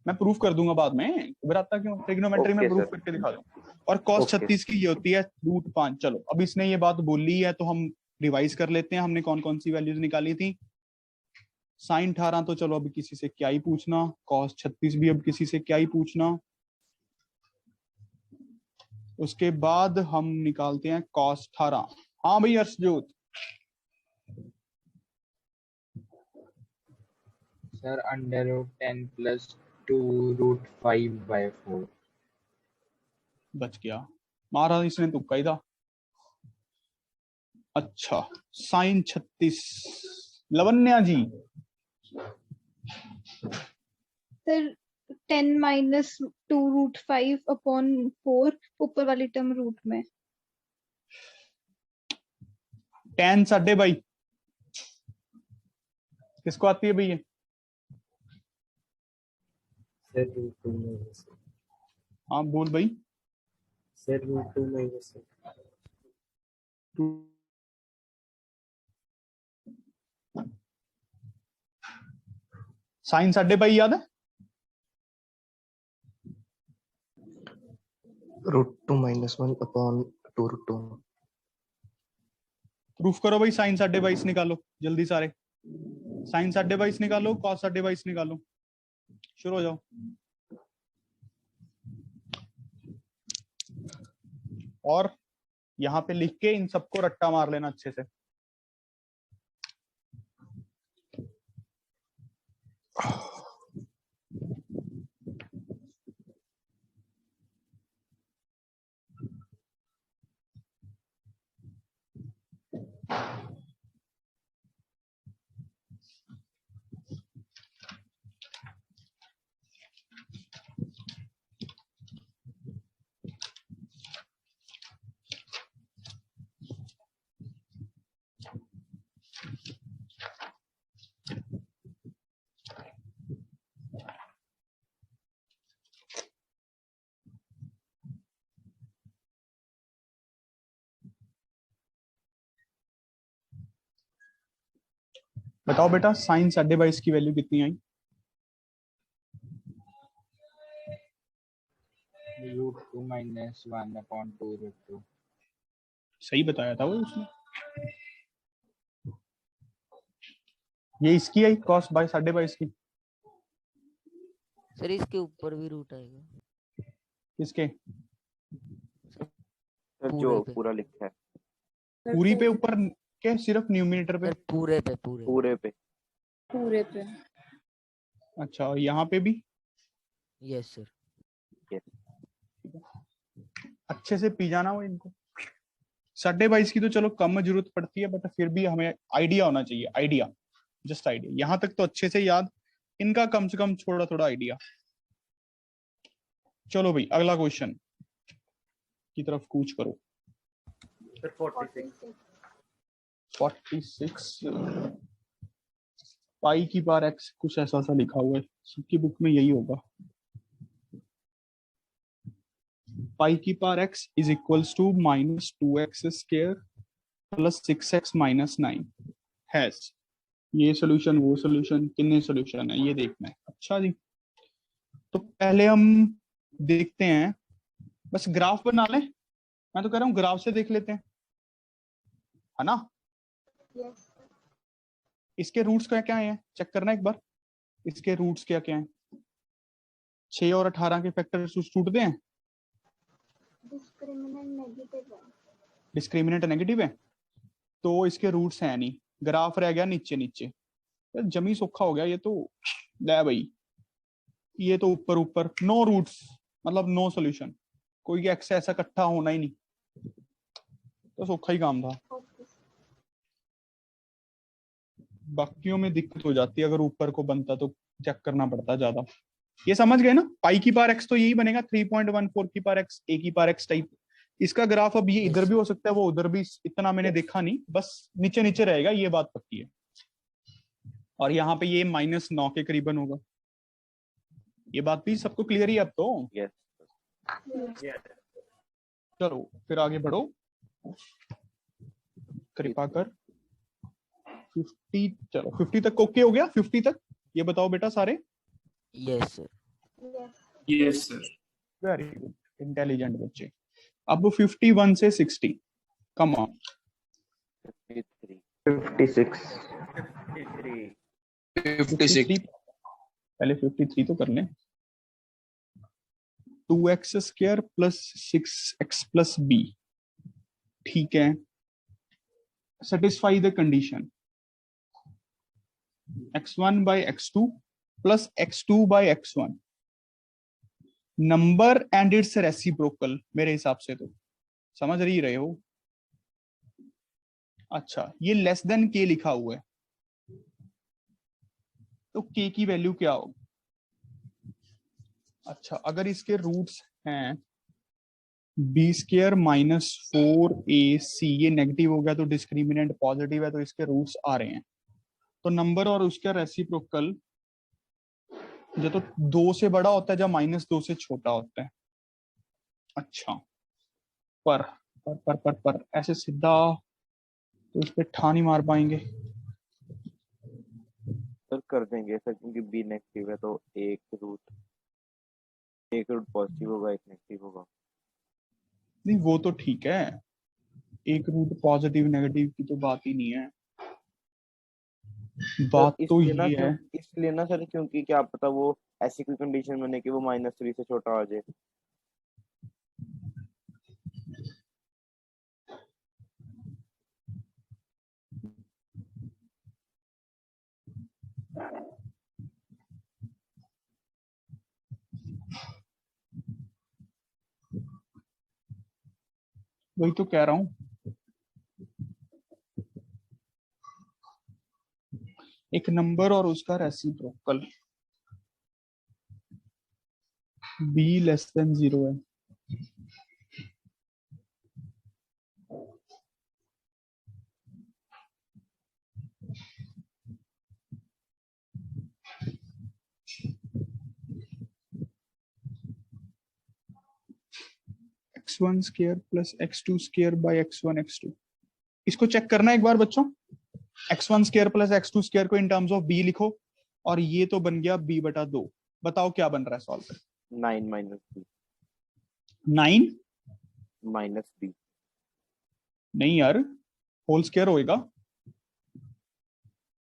मैं प्रूफ कर दूंगा बाद में, घबराता क्यों? ट्रिग्नोमेट्री में Okay, प्रूफ sir. करके दिखा दूं। और cos Okay. 36 की ये होती है √5। चलो अब इसने ये बात बोली है तो हम रिवाइज कर लेते हैं, हमने कौन कौन सी वैल्यूज निकाली थी। साइन 18 तो चलो अभी किसी से क्या ही पूछना, cos 36 भी अब किसी से क्या ही पूछना। उसके बाद हम निकालते हैं cos 18। हाँ भाई अर्शजोत, सर √10 + 2√5/4। बच गया, मारा इसने तुक्का ही था। अच्छा साइन 36, लवन्या जी Sir, 10 minus 2√5/4 ऊपर वाली टर्म रूट में. tan साढ़े बाई किसको आती है भैया? सर √2 माइनस, हाँ बोल भाई। सर √2 माइनस साइन साढ़े बाई याद है? √2 - 1/2√2. प्रूफ करो भाई, साइन साढ़े बाईस निकालो जल्दी सारे, साइन साढ़े बाईस निकालो, कॉस साढ़े बाईस निकालो, शुरू हो जाओ। और यहाँ पे लिख के इन सबको रट्टा मार लेना अच्छे से। बताओ बेटा, साइन साढ़े बाईस की वैल्यू कितनी आई? √2 - 1/2√2। सही बताया था वो उसने। ये इसकी आई कॉस बाय साढ़े बाईस की। सर इसके ऊपर भी रूट आएगा किसके? सर पूरे जो पे। पूरा लिखा है पूरी पे ऊपर के सिर्फ न्यूमिनेटर पे? सर पूरे पे पूरे पे। पूरे पे. अच्छा और यहाँ पे भी? Yes sir. अच्छे से पी जाना वो इनको। साढ़े बाईस की तो चलो कम जरूरत पड़ती है, बट फिर भी हमें आइडिया होना चाहिए, आइडिया, जस्ट आइडिया। यहाँ तक तो अच्छे से याद, इनका कम से कम थोड़ा थोड़ा आइडिया। चलो भाई अगला क्वेश्चन की तरफ कूच करो। सर 46। 46 पाई की बार एक्स, कुछ ऐसा सा लिखा हुआ है, सबकी बुक में यही होगा। पाई की power x is equals to minus 2x square plus 6x minus 9 has. ये सोल्यूशन वो सोल्यूशन कितने सोल्यूशन है ये देखना है। अच्छा जी, तो पहले हम देखते हैं, बस ग्राफ बना लें। मैं तो कह रहा हूँ ग्राफ से देख लेते हैं, है ना। इसके रूट्स क्या क्या है चेक करना एक बार। इसके रूट्स क्या क्या हैं? 6 और 18 के फैक्टर टूटते हैं, डिस्क्रिमिनेंट नेगेटिव है, तो इसके रूट्स हैं नहीं। ग्राफ रह गया नीचे नीचे, यार जमी सोखा हो गया ये तो। ले भाई, ये तो ऊपर ऊपर नो रूट्स, मतलब नो सोल्यूशन, कोई एक्स ऐसा इकट्ठा होना ही नहीं, तो सोखा ही काम था। बाकियों में दिक्कत हो जाती है, अगर ऊपर को बनता तो चेक करना पड़ता ज्यादा। ये समझ गए ना, पाई की पावर एक्स तो यही बनेगा 3.14 की पावर एक्स ए की पावर एक्स टाइप। इसका ग्राफ अब ये Yes, इधर भी sir. हो सकता है, वो उधर भी, इतना मैंने देखा नहीं, बस नीचे नीचे रहेगा, ये बात पक्की है। और यहाँ पे ये -9 के करीबन होगा। ये बात भी सबको क्लियर ही है अब तो। यस चलो फिर आगे बढ़ो, कृपा कर। 50, चलो 50 तक ओके हो गया। 50 तक ये बताओ बेटा सारे। Yes, sir. Yes sir. Very good, intelligent बच्चे। अब 51 से 60, कम ऑन। 53 56 56 पहले 53 तो कर लें। 2x square plus 6x plus B, ठीक है। Satisfy the condition x1 by x2 plus x2 by x1 number and it's reciprocal. मेरे हिसाब से तो समझ ही रहे हो। अच्छा, ये लेस देन के लिखा हुआ है, तो के की वैल्यू क्या होगी? अच्छा, अगर इसके रूट्स हैं बी स्क्र माइनस 4ac, ये नेगेटिव हो गया तो डिस्क्रिमिनेंट पॉजिटिव है, तो इसके रूट्स आ रहे हैं। तो नंबर और उसका रेसिप्रोकल जो तो 2 से बड़ा होता है जब -2 से छोटा होता है। अच्छा, पर ऐसे सीधा तो इस पे ठा नहीं मार पाएंगे। सर कर देंगे सर, क्योंकि बी नेगेटिव है तो एक रूट पॉजिटिव होगा, एक नेगेटिव होगा। नहीं वो तो ठीक है, एक रूट पॉजिटिव नेगेटिव की तो बात ही नहीं है, बात तो ये है। इसलिए ना सर, क्योंकि क्या पता वो ऐसी कोई कंडीशन बने कि वो -3 से छोटा आ जाए। वही तो कह रहा हूं, एक नंबर और उसका रेसिप्रोकल b लेस देन 0 है। x1 square plus x2 square by x1 x2, इसको चेक करना एक बार बच्चों। x1 square plus x2 square को इन टर्म्स ऑफ b लिखो, और ये तो बन गया b/2। बताओ क्या बन रहा है सॉल्व कर। 9 माइनस बी 9 माइनस बी नहीं यार, होल स्क्वायर होएगा।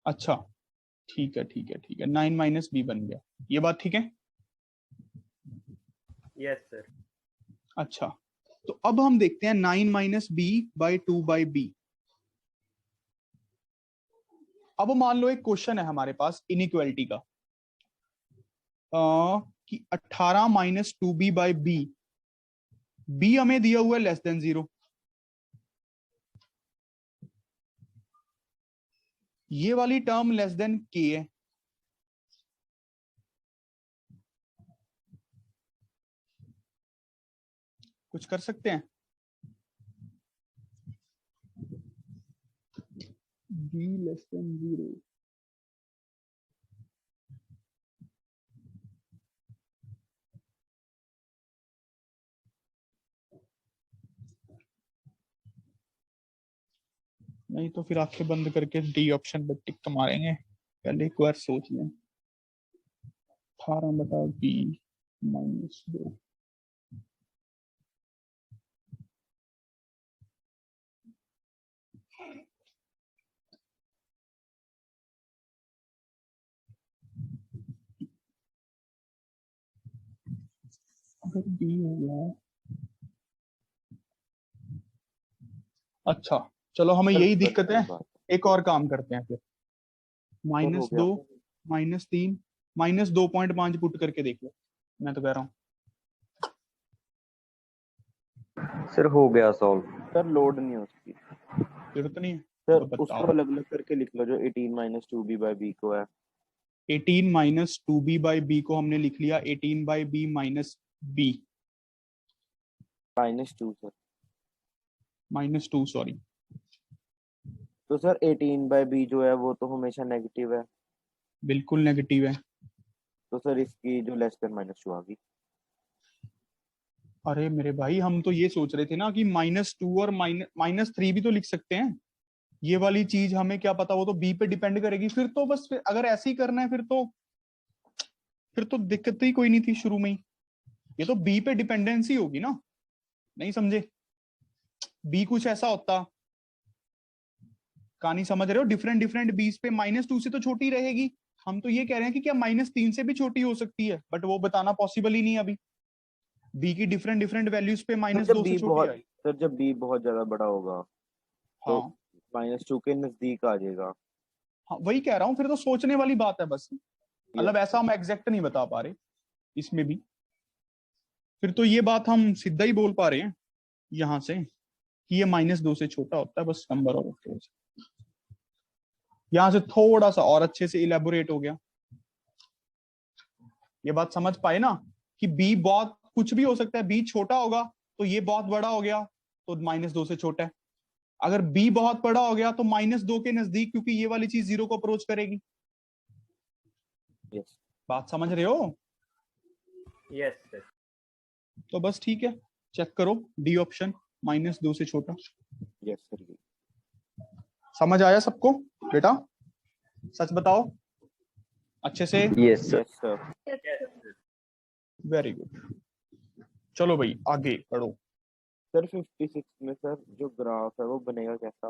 अच्छा ठीक है ठीक है ठीक है, 9 माइनस बी बन गया, ये बात ठीक है। Yes sir. अच्छा, तो अब हम देखते हैं 9 minus B by 2 by B. अब मान लो एक क्वेश्चन है हमारे पास इनइक्वालिटी का, कि 18 minus 2b by B, B हमें दिया हुआ है लेस देन 0। ये वाली टर्म लेस देन के है, कुछ कर सकते हैं। b लेस देन 0, नहीं तो फिर आंखें बंद करके डी ऑप्शन पर टिक मारेंगे। पहले एक बार सोच लें। 18/b - 2। अगर b हो गया, अच्छा चलो हमें सर यही बस दिक्कत की है। बात एक और काम करते हैं फिर। सर हो -2 गया -3 -2.5 पुट करके देख लो। मैं तो कह रहा हूँ सर हो गया सॉल्व। सर लोड नहीं है उसकी जरूरत नहीं है सर, तो उसको बताओ। अलग अलग करके लिख लो जो 18 - 2b/b को है। 18 - 2b/b को हमने लिख लिया 18/b - b -2 सर। -2 सॉरी। तो सर 18/b जो है वो तो हमेशा नेगेटिव है, बिल्कुल नेगेटिव है। तो सर इसकी जो लेस देन -2 आ गई। अरे मेरे भाई हम तो ये सोच रहे थे ना कि -2 और -3 भी तो लिख सकते हैं। ये वाली चीज हमें क्या पता, वो तो बी पे डिपेंड करेगी। फिर तो बस फिर अगर ऐसे ही करना है फिर तो दिक्कत ही कोई नहीं थी शुरू में ही। ये तो बी पे डिपेंडेंसी होगी ना, नहीं समझे? बी कुछ ऐसा होता, कहानी समझ रहे हो? डिफरेंट डिफरेंट बीस पे -2 से तो छोटी रहेगी। हम तो ये कह रहे हैं कि क्या -3 से भी छोटी हो सकती है, बट वो बताना पॉसिबल ही नहीं है अभी। बी की डिफरेंट डिफरेंट वैल्यूज पे -2 से छोटी आई। जब बी बहुत ज्यादा बड़ा होगा तो हाँ -2 के नजदीक आ जाएगा। हाँ वही कह रहा हूँ, फिर तो सोचने वाली बात है बस। मतलब ऐसा हम एग्जैक्ट नहीं बता पा रहे इसमें भी। फिर तो ये बात हम सीधा ही बोल पा रहे हैं यहाँ से कि ये -2 से छोटा होता है, बस नंबर और यहाँ से थोड़ा सा और अच्छे से इलेबोरेट हो गया। ये बात समझ पाए ना कि बी बहुत कुछ भी हो सकता है। बी छोटा होगा तो ये बहुत बड़ा हो गया तो -2 से छोटा है। अगर बी बहुत बड़ा हो गया तो -2 के नजदीक, क्योंकि ये वाली चीज 0 को अप्रोच करेगी। यस बात समझ रहे हो? Yes sir. तो बस ठीक है, चेक करो डी ऑप्शन -2 से छोटा। Yes sir. समझ आया सबको बेटा? सच बताओ अच्छे से। Yes sir. Yes sir. Very good. चलो भाई आगे पढ़ो। सर 56 में सर जो ग्राफ है वो बनेगा कैसा?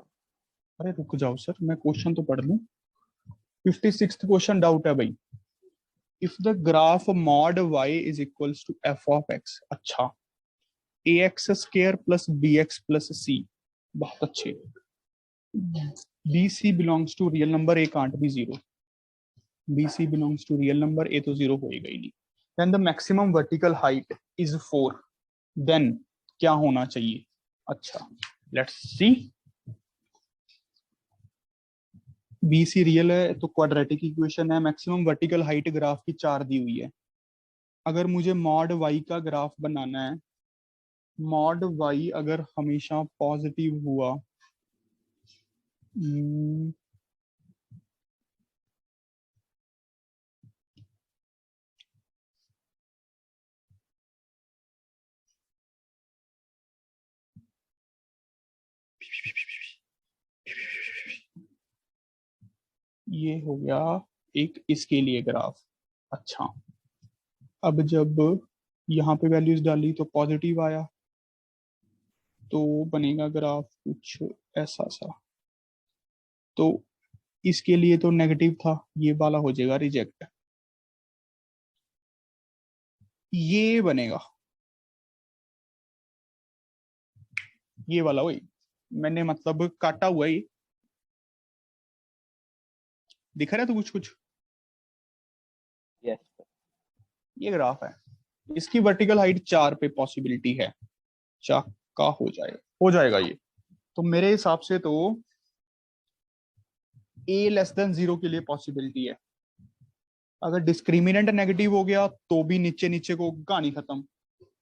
अरे रुक जाओ सर, मैं क्वेश्चन तो पढ़ लूं। 56th क्वेश्चन डाउट है भाई। If the graph mod y is equals to f of x। अच्छा, ax² plus bx plus c। बहुत अच्छे। bc belongs to real number, a can't be 0। bc belongs to real number, a तो 0 होएगा ही नहीं। Then the maximum vertical height is 4। देन क्या होना चाहिए? अच्छा लेट्स सी। BC रियल है तो क्वाड्रेटिक इक्वेशन है। मैक्सिमम वर्टिकल हाइट ग्राफ की 4 दी हुई है। अगर मुझे मॉड y का ग्राफ बनाना है, मॉड y अगर हमेशा पॉजिटिव हुआ, ये हो गया एक इसके लिए ग्राफ। अच्छा, अब जब यहाँ पे वैल्यूज डाली तो पॉजिटिव आया, तो बनेगा ग्राफ कुछ ऐसा सा। तो इसके लिए तो नेगेटिव था, ये वाला हो जाएगा रिजेक्ट। ये बनेगा ये वाला। वही मैंने मतलब काटा हुआ है, दिख रहा है तो कुछ कुछ। Yes sir. ये ग्राफ है, इसकी वर्टिकल हाइट 4 पे पॉसिबिलिटी है। चाक का हो जाएगा ये। तो मेरे हिसाब से तो a लेस देन 0 के लिए पॉसिबिलिटी है। अगर डिस्क्रिमिनेंट नेगेटिव हो गया तो भी नीचे नीचे को कहानी खत्म।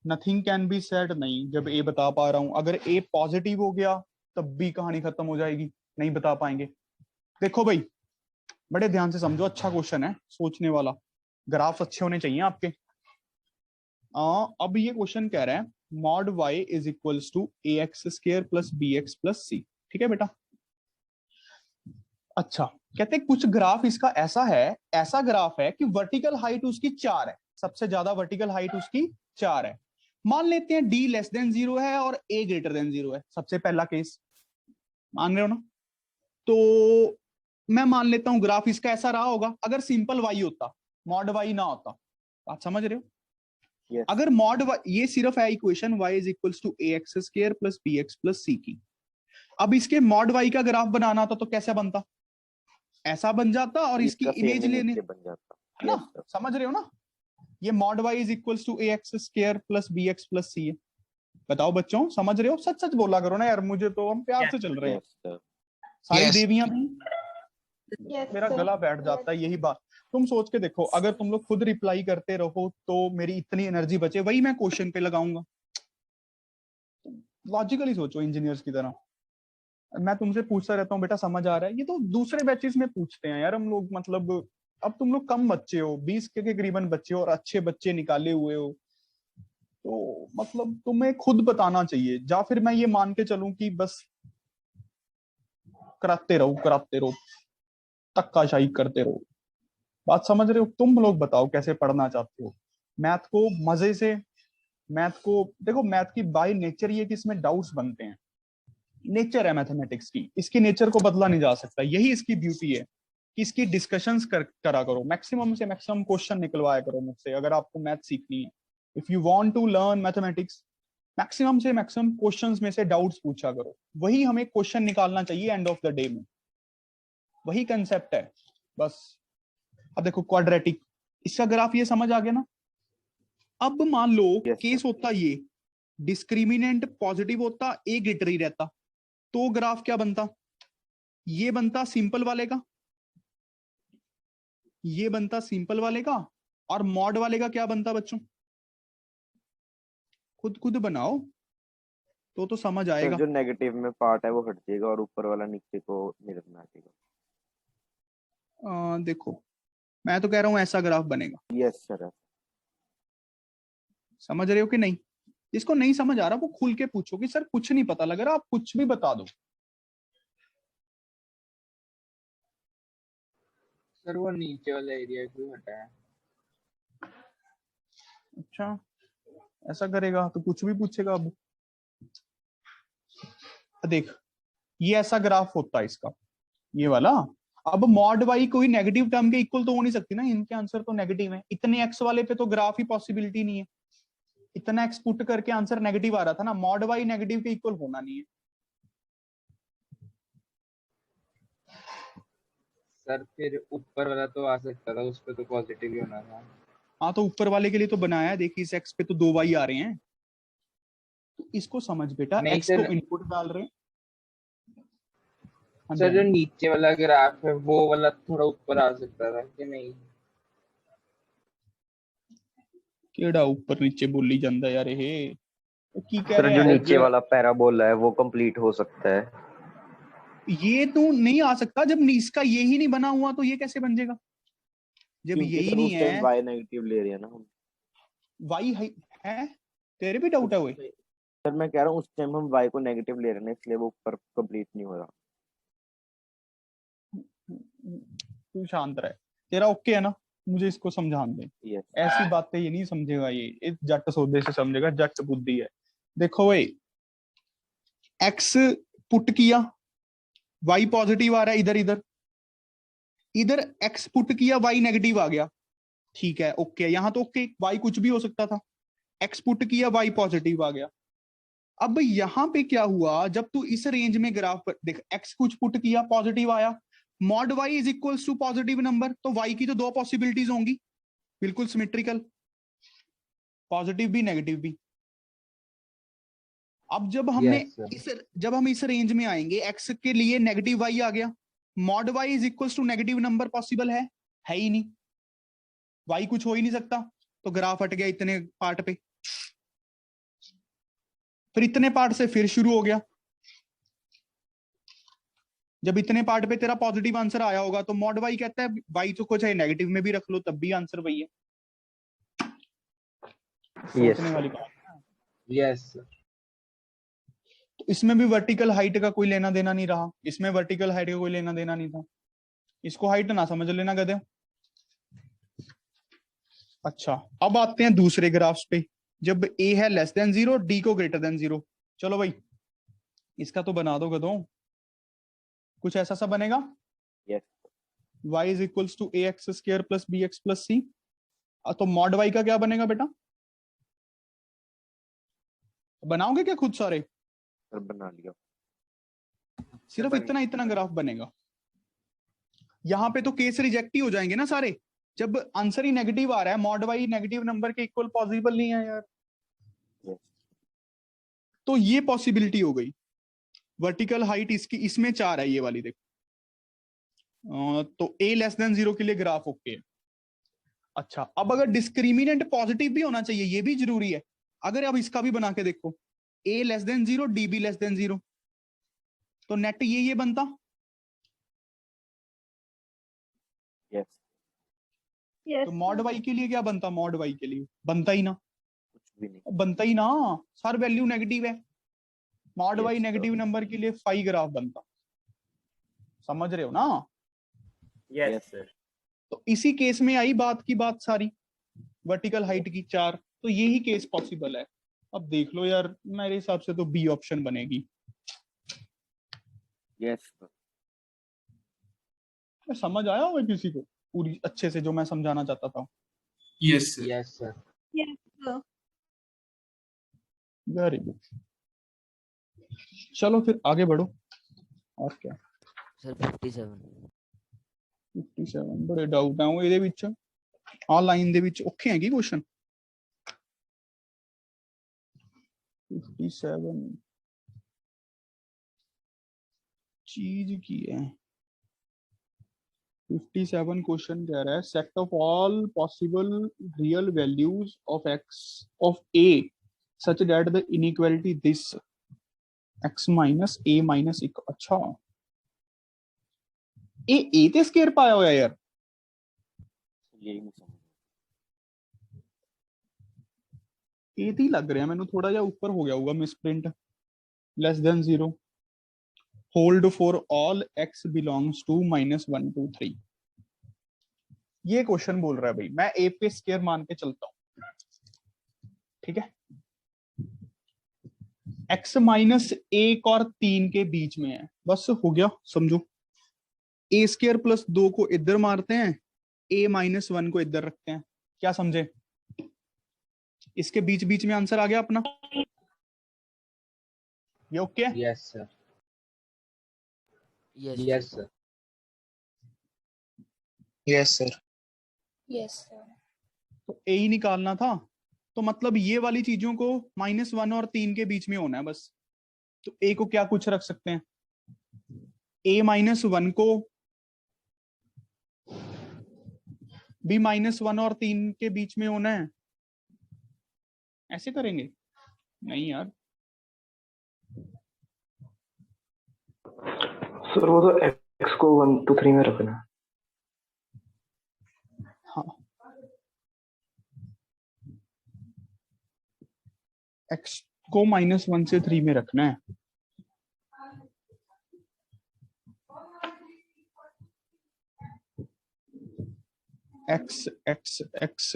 नथिंग कैन बी सेड नहीं, जब a बता पा रहा हूं। अगर a पॉजिटिव हो गया तब भी कहानी खत्म हो जाएगी, नहीं बता पाएंगे। देखो भाई बड़े ध्यान से समझो, अच्छा क्वेश्चन है, सोचने वाला। ग्राफ्स अच्छे होने चाहिए आपके। अब ये क्वेश्चन कह रहा है mod y is equals to ax² plus bx plus c। ठीक है बेटा? अच्छा, कहते हैं कुछ ग्राफ इसका ऐसा ग्राफ है कि वर्टिकल हाइट उसकी 4 है, सबसे ज्यादा वर्टिकल हाइट उसकी 4 है। मान लेते हैं d लेस देन 0 है और a ग्रेटर देन 0 है, सबसे पहला केस मान रहे हो ना। तो मैं मान लेता हूं ग्राफ इसका ऐसा रहा होगा अगर सिंपल y होता, मॉड y ना होता। आप समझ रहे हो? Yes. अगर मॉड ये सिर्फ है equation y is equals to ax square plus bx plus c की। अब इसके मॉड y का ग्राफ बनाना था तो कैसे बनता? ऐसा बन जाता और इसकी इसका इमेज same लेने, नीचे बन जाता। है ना? Yes, sir. समझ रहे हो ना? ये mod y is equals to ax square plus bx plus c है। बताओ बच्चों, समझ रहे हो? सच सच बोला करो ना यार, मुझे तो हम प्यार से चल रहे हैं। Yes, sir. सारी Yes. देवियां भी, Yes, मेरा sir. गला बैठ जाता है यही बात। तुम सोच के देखो, अगर तुम लोग खुद रिप्लाई करते रहो तो मेरी इतनी एनर्जी बचे, वही मैं क्वेश्चन पे लगाऊंगा। लॉजिकली सोचो इंजीनियर्स की तरह। मैं तुमसे पूछता रहता हूँ बेटा समझ आ रहा है, ये तो दूसरे बैचेस में पूछते हैं यार हम लोग। मतलब अब तुम लोग कम बच्चे हो, 20 के करीबन बच्चे हो और अच्छे बच्चे निकाले हुए हो, तो मतलब तुम्हें खुद बताना चाहिए। या फिर मैं ये मान के चलूं कि बस कराते रहो, धक्काशाही करते रहो। बात समझ रहे हो? तुम लोग बताओ कैसे पढ़ना चाहते हो मैथ को मजे से। मैथ को देखो, मैथ की बाय नेचर ये कि इसमें डाउट्स बनते हैं, नेचर है मैथमेटिक्स की, इसके नेचर को बदला नहीं जा सकता। यही इसकी ब्यूटी है कि इसकी डिस्कशंस करा करो, मैक्सिमम से मैक्सिमम क्वेश्चन निकलवाया करो मुझसे अगर आपको मैथ सीखनी है। If you want to learn mathematics, maximum से मैक्सिमम क्वेश्चंस में से डाउट्स पूछा करो, वही हमें क्वेश्चन निकालना चाहिए एंड ऑफ द डे में। वही कंसेप्ट है बस। अब देखो क्वाड्रेटिक, इसका ग्राफ ये समझ आ गया ना। अब मान लो Yes, केस sir. होता ये, डिस्क्रिमिनेंट पॉजिटिव होता, ए ग्रेटर ही रहता, तो ग्राफ क्या बनता? ये बनता सिंपल वाले का, ये बनता सिंपल वाले का, और मॉड वाले का क्या बनता बच्चों? खुद बनाओ तो समझ Sir, आएगा। जो नेगेटिव में पार्ट है वो हट जाएगा और ऊपर वाला नीचे को मिरर में आ जाएगा। देखो मैं तो कह रहा हूं ऐसा ग्राफ बनेगा। Yes, sir. समझ रहे हो कि नहीं? जिसको नहीं समझ आ रहा वो खुल के पूछो कि सर कुछ नहीं पता लग रहा, आप कुछ भी बता दो। सर वो नीचे वाला एरिया क्यों हटा है? अच्छा, ऐसा करेगा तो कुछ भी पूछेगा। अब देख, ये ऐसा ग्राफ होता है इसका, ये वाला। अब मॉड वाई कोई नेगेटिव टर्म के इक्वल तो हो नहीं सकती ना, इनके आंसर तो नेगेटिव है। इतने एक्स वाले पे तो ग्राफ ही पॉसिबिलिटी नहीं है। इतना एक्स पुट करके आंसर नेगेटिव आ रहा था ना, मॉड वाई नेगेटिव के इक्वल होना नहीं है। सर फिर ऊपर वाला तो आ सकता था, उस पे तो पॉजिटिव ही होना था। हाँ तो ऊपर वाले के लिए तो बनाया है। देखिए इस एक्स पे तो 2 वाई आ रहे हैं, तो इसको समझ बेटा, नहीं एक्स सर, को इनपुट डाल रहे हैं। हाँ सर जी, जो नीचे वाला ग्राफ है वो वाला थोड़ा ऊपर आ सकता था कि नहीं? केड़ा ऊपर नीचे बोली जाता यार ये, तो की कह सर रहे जो हैं? नीचे वाला पैराबोला है वो कंप्लीट हो सकता है। ये तो नहीं आ सकता जब इसका ये ही नहीं बना हुआ, तो ये कैसे बन जाएगा जब क्योंकि यही सर नहीं उस टाइम है? वाई नेगेटिव ले रहे हैं ना हम। वाई है, तेरे भी डाउट है वो? सर मैं कह रहा हूँ उस टाइम हम वाई को नेगेटिव ले रहे हैं, इसलिए वो ऊपर कंप्लीट नहीं हो रहा। तू शांत रहे, तेरा ओके है ना? मुझे इसको समझाने दे। Yes. ऐसी बातें ये नहीं समझेगा, ये जट सौदे से समझेगा, जट बुद्धि है। देखो भाई, एक्स पुट किया, वाई पॉजिटिव आ रहा है, इधर इधर इधर एक्स पुट किया, वाई नेगेटिव आ गया। ठीक है, ओके, यहां तो ओके, वाई कुछ भी हो सकता था। एक्स पुट किया, वाई पॉजिटिव आ गया। अब यहां पे क्या हुआ, जब तू इस रेंज में ग्राफ पर देख, एक्स कुछ पुट किया, पॉजिटिव आया, mod y is equals to positive number, तो वाई की तो 2 पॉसिबिलिटीज होंगी, बिल्कुल सिमेट्रिकल, पॉजिटिव भी नेगेटिव भी। अब जब हमने जब हम इस रेंज में आएंगे, एक्स के लिए नेगेटिव वाई आ गया, mod y is equals to negative number possible है ही नहीं, वाई कुछ हो ही नहीं सकता, तो ग्राफ हट गया इतने पार्ट पे। फिर इतने पार्ट से फिर शुरू हो गया, जब इतने पार्ट पे तेरा पॉजिटिव आंसर आया होगा तो मॉड वाई कहता है वाई तो को चाहे नेगेटिव में भी रख लो तब भी आंसर वही है। सोचने वाली बात है। Yes sir. तो इसमें भी वर्टिकल हाइट का कोई लेना देना नहीं रहा, इसमें वर्टिकल हाइट का कोई लेना देना नहीं था। इसको हाइट ना समझ लेना गधे। अच्छा, अब आते हैं दूसरे ग्राफ्स पे। जब a है लेस देन 0, d को ग्रेटर देन 0। चलो भाई इसका तो बना दो गधों, कुछ ऐसा सा बनेगा। Yes y is equals to ax square plus bx plus c। तो मॉड y का क्या बनेगा बेटा, बनाओगे क्या खुद सारे? सर बना लिया। सिर्फ इतना इतना ग्राफ बनेगा। यहाँ पे तो केस रिजेक्ट ही हो जाएंगे ना सारे, जब आंसर ही नेगेटिव आ रहा है। मॉड वाई नेगेटिव नंबर के इक्वल पॉसिबल नहीं है यार। Yes. तो ये पॉसिबिलिटी हो गई। वर्टिकल हाइट इसकी इसमें 4 है, ये वाली देखो। तो a लेस देन 0 के लिए ग्राफ ओके है। अच्छा, अब अगर डिस्क्रिमिनेंट पॉजिटिव भी होना चाहिए, ये भी जरूरी है। अगर अब इसका भी बना के देखो, a लेस देन 0, d भी लेस देन 0, तो नेट ये बनता। Yes Yes. तो मॉड वाई के लिए क्या बनता, मॉड वाई के लिए बनता ही ना, कुछ भी नहीं। बनता ही ना, सर वैल्यू नेगेटिव है। Mod y Yes, negative sir. Number के लिए फाई ग्राफ बनता। समझ रहे हो ना? Yes sir. तो इसी केस में आई बात की बात सारी, वर्टिकल हाइट की 4। तो यही केस पॉसिबल है। अब देख लो यार, मेरे हिसाब से तो बी ऑप्शन बनेगी। यस समझ आया होगा किसी को पूरी अच्छे से जो मैं समझाना चाहता था? Yes, sir. Yes sir. Yes, sir. Very good. चलो फिर आगे बढ़ो। और क्या? सर 57 57 बड़े डाउट है वो ਇਹਦੇ ਵਿੱਚ। ਆ ਲਾਈਨ ਦੇ ਵਿੱਚ ਔਖੇ ਹੈ ਕੀ क्वेश्चन? 57 चीज की है। 57 क्वेश्चन कह रहा है set of all possible real values of x of a such that the inequality this x minus a minus. अच्छा, ਇਹ a ਤੇ ਸਕੇਅਰ ਪਾਇਆ ਹੋਇਆ ਯਾਰ। यही नहीं समझ। ए ही लग रहा है मैंने, थोड़ा जा ऊपर हो गया होगा misprint. Less than 0, hold for all x belongs to -1 2 3। ये क्वेश्चन बोल रहा है भाई, मैं a पे स्क्वायर मान के चलता हूं, ठीक है। x माइनस 1 और 3 के बीच में है, बस हो गया समझो। a स्क्वायर प्लस 2 को इधर मारते हैं, a माइनस 1 को इधर रखते हैं। क्या समझे? इसके बीच बीच में आंसर आ गया अपना। ये okay? Yes sir. Yes yes sir. Yes, sir. Yes, sir. तो ए ही निकालना था, तो मतलब ये वाली चीजों को -1 और 3 के बीच में होना है बस। तो ए को क्या कुछ रख सकते हैं, a -1 को भी -1 और 3 के बीच में होना है। ऐसे करेंगे? नहीं यार, सर वो तो x को 1 2 3 में रखना है। हाँ, x को -1 से 3 में रखना है। x x x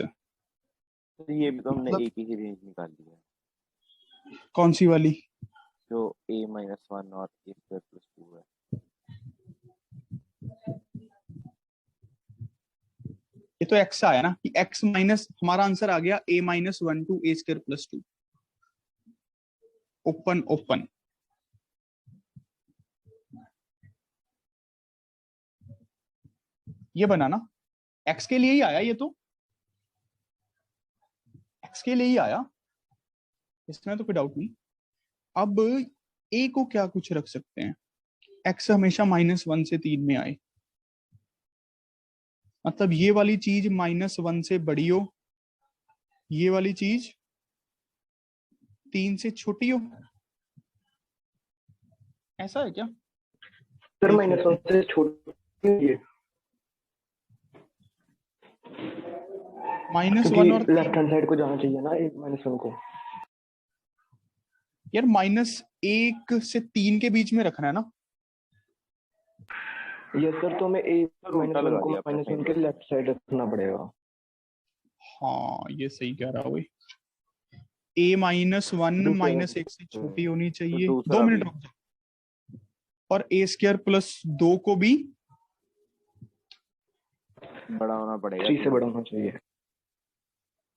तो ये भी तो हमने मतलब- एक ही रेंज निकाल लिया है, कौन सी वाली? जो a -1 और a स्क्वायर प्लस 2 है। ये तो x आया ना कि x माइनस, हमारा आंसर आ गया a -1 to a square plus 2। Open open. ये बना ना, x के लिए ही आया, ये तो x के लिए ही आया, इसमें तो कोई डाउट नहीं। अब a को क्या कुछ रख सकते हैं, x हमेशा -1 से 3 में आए, मतलब ये वाली चीज -1 से बड़ी हो, ये वाली चीज 3 से छोटी हो। ऐसा है क्या? सर -1 से छोटी है -1 और लेफ्ट हैंड साइड को जाना चाहिए ना, एक -1 को। यार -1 से 3 के बीच में रखना है ना। यस सर, तो हमें ए सर उल्टा लगा दिया आपने माइनस वन same के way। लेफ्ट साइड रखना पड़ेगा। हाँ ये सही कह रहा है। ए माइनस वन दूसरा माइनस एक से छोटी होनी तो चाहिए। 2 दूसरा मिनट भी रुक जाओ। और ए स्क्वायर प्लस 2 को भी बड़ा होना पड़ेगा 3 से 0 बड़ा होना चाहिए।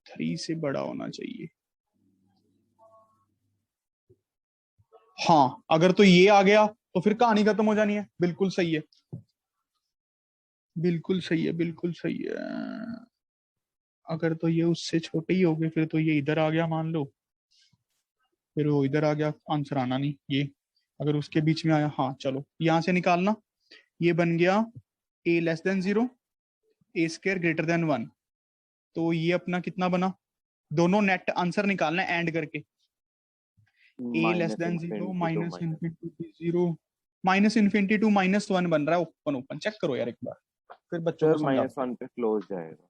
3 से बड़ा होना चाहिए। हाँ अगर तो ये आ गया तो फिर कहानी खत्म हो जानी है। बिल्कुल सही है, बिल्कुल सही है, बिल्कुल सही है। अगर तो ये उससे छोटे ही हो गए फिर तो ये इधर आ गया मान लो, फिर वो इधर आ गया, आंसर आना नहीं। ये अगर उसके बीच में आया, हाँ चलो यहां से निकालना। ये बन गया ए लेस देन 0 ए स्क्वायर ग्रेटर देन 1। तो ये अपना कितना बना, दोनों नेट आंसर निकालना है एंड करके। A less than 0 minus infinity to 0 minus infinity to -1 बन रहा है। ओपन ओपन चेक करो यार एक बार, फिर बच्चों को सर समझाओ -1 पे क्लोज जाएगा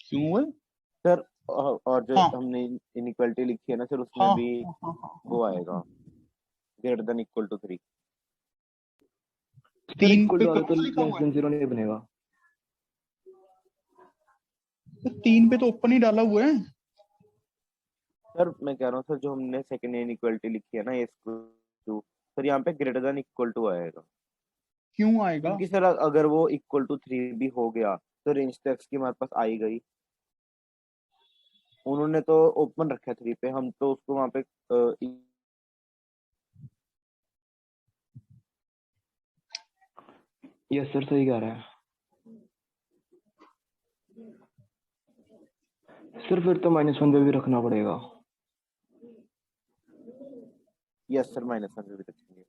क्यों है। सर। और जो हाँ हमने इनइक्वालिटी लिखी है ना सर, उसमें हाँ भी हाँ हाँ, हाँ, वो आएगा greater than equal to 3। Sir 3 equal पे टू वाला तो कौन सा लिखा लेस हुआ है। देन 0 नहीं बनेगा। तो 3 पे तो ओपन ही डाला हुआ है। सर मैं कह रहा हूँ सर, जो हमने सेकंड इनइक्वालिटी लिखी है ना ए टू, सर यहाँ पे ग्रेटर देन इक्वल टू आएगा। क्यों आएगा। क्योंकि सर अगर वो इक्वल टू 3 भी हो गया तो रेंज तो एक्स की हमारे पास आई गई। उन्होंने तो ओपन रखा है 3 पे, हम तो उसको वहां पे यस सर, सही कह रहा है सर। फिर तो -1 पे भी रखना पड़ेगा। यस सर -1 पे भी रखेंगे।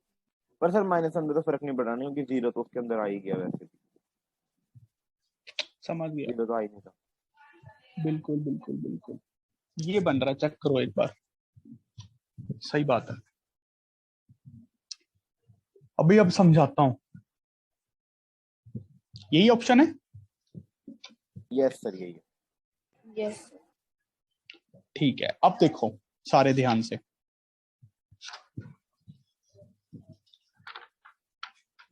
पर सर -1 पे तो फर्क नहीं पड़ा नहीं, क्योंकि 0 तो उसके अंदर आ ही गया वैसे भी। समझ गया, 0 तो आ ही नहीं था। बिल्कुल बिल्कुल बिल्कुल। ये बन रहा है, चेक करो एक बार, सही बात है। अभी अब समझाता हूं। यही ऑप्शन है। यस सर यही है। Yes. ठीक है, अब देखो सारे ध्यान से।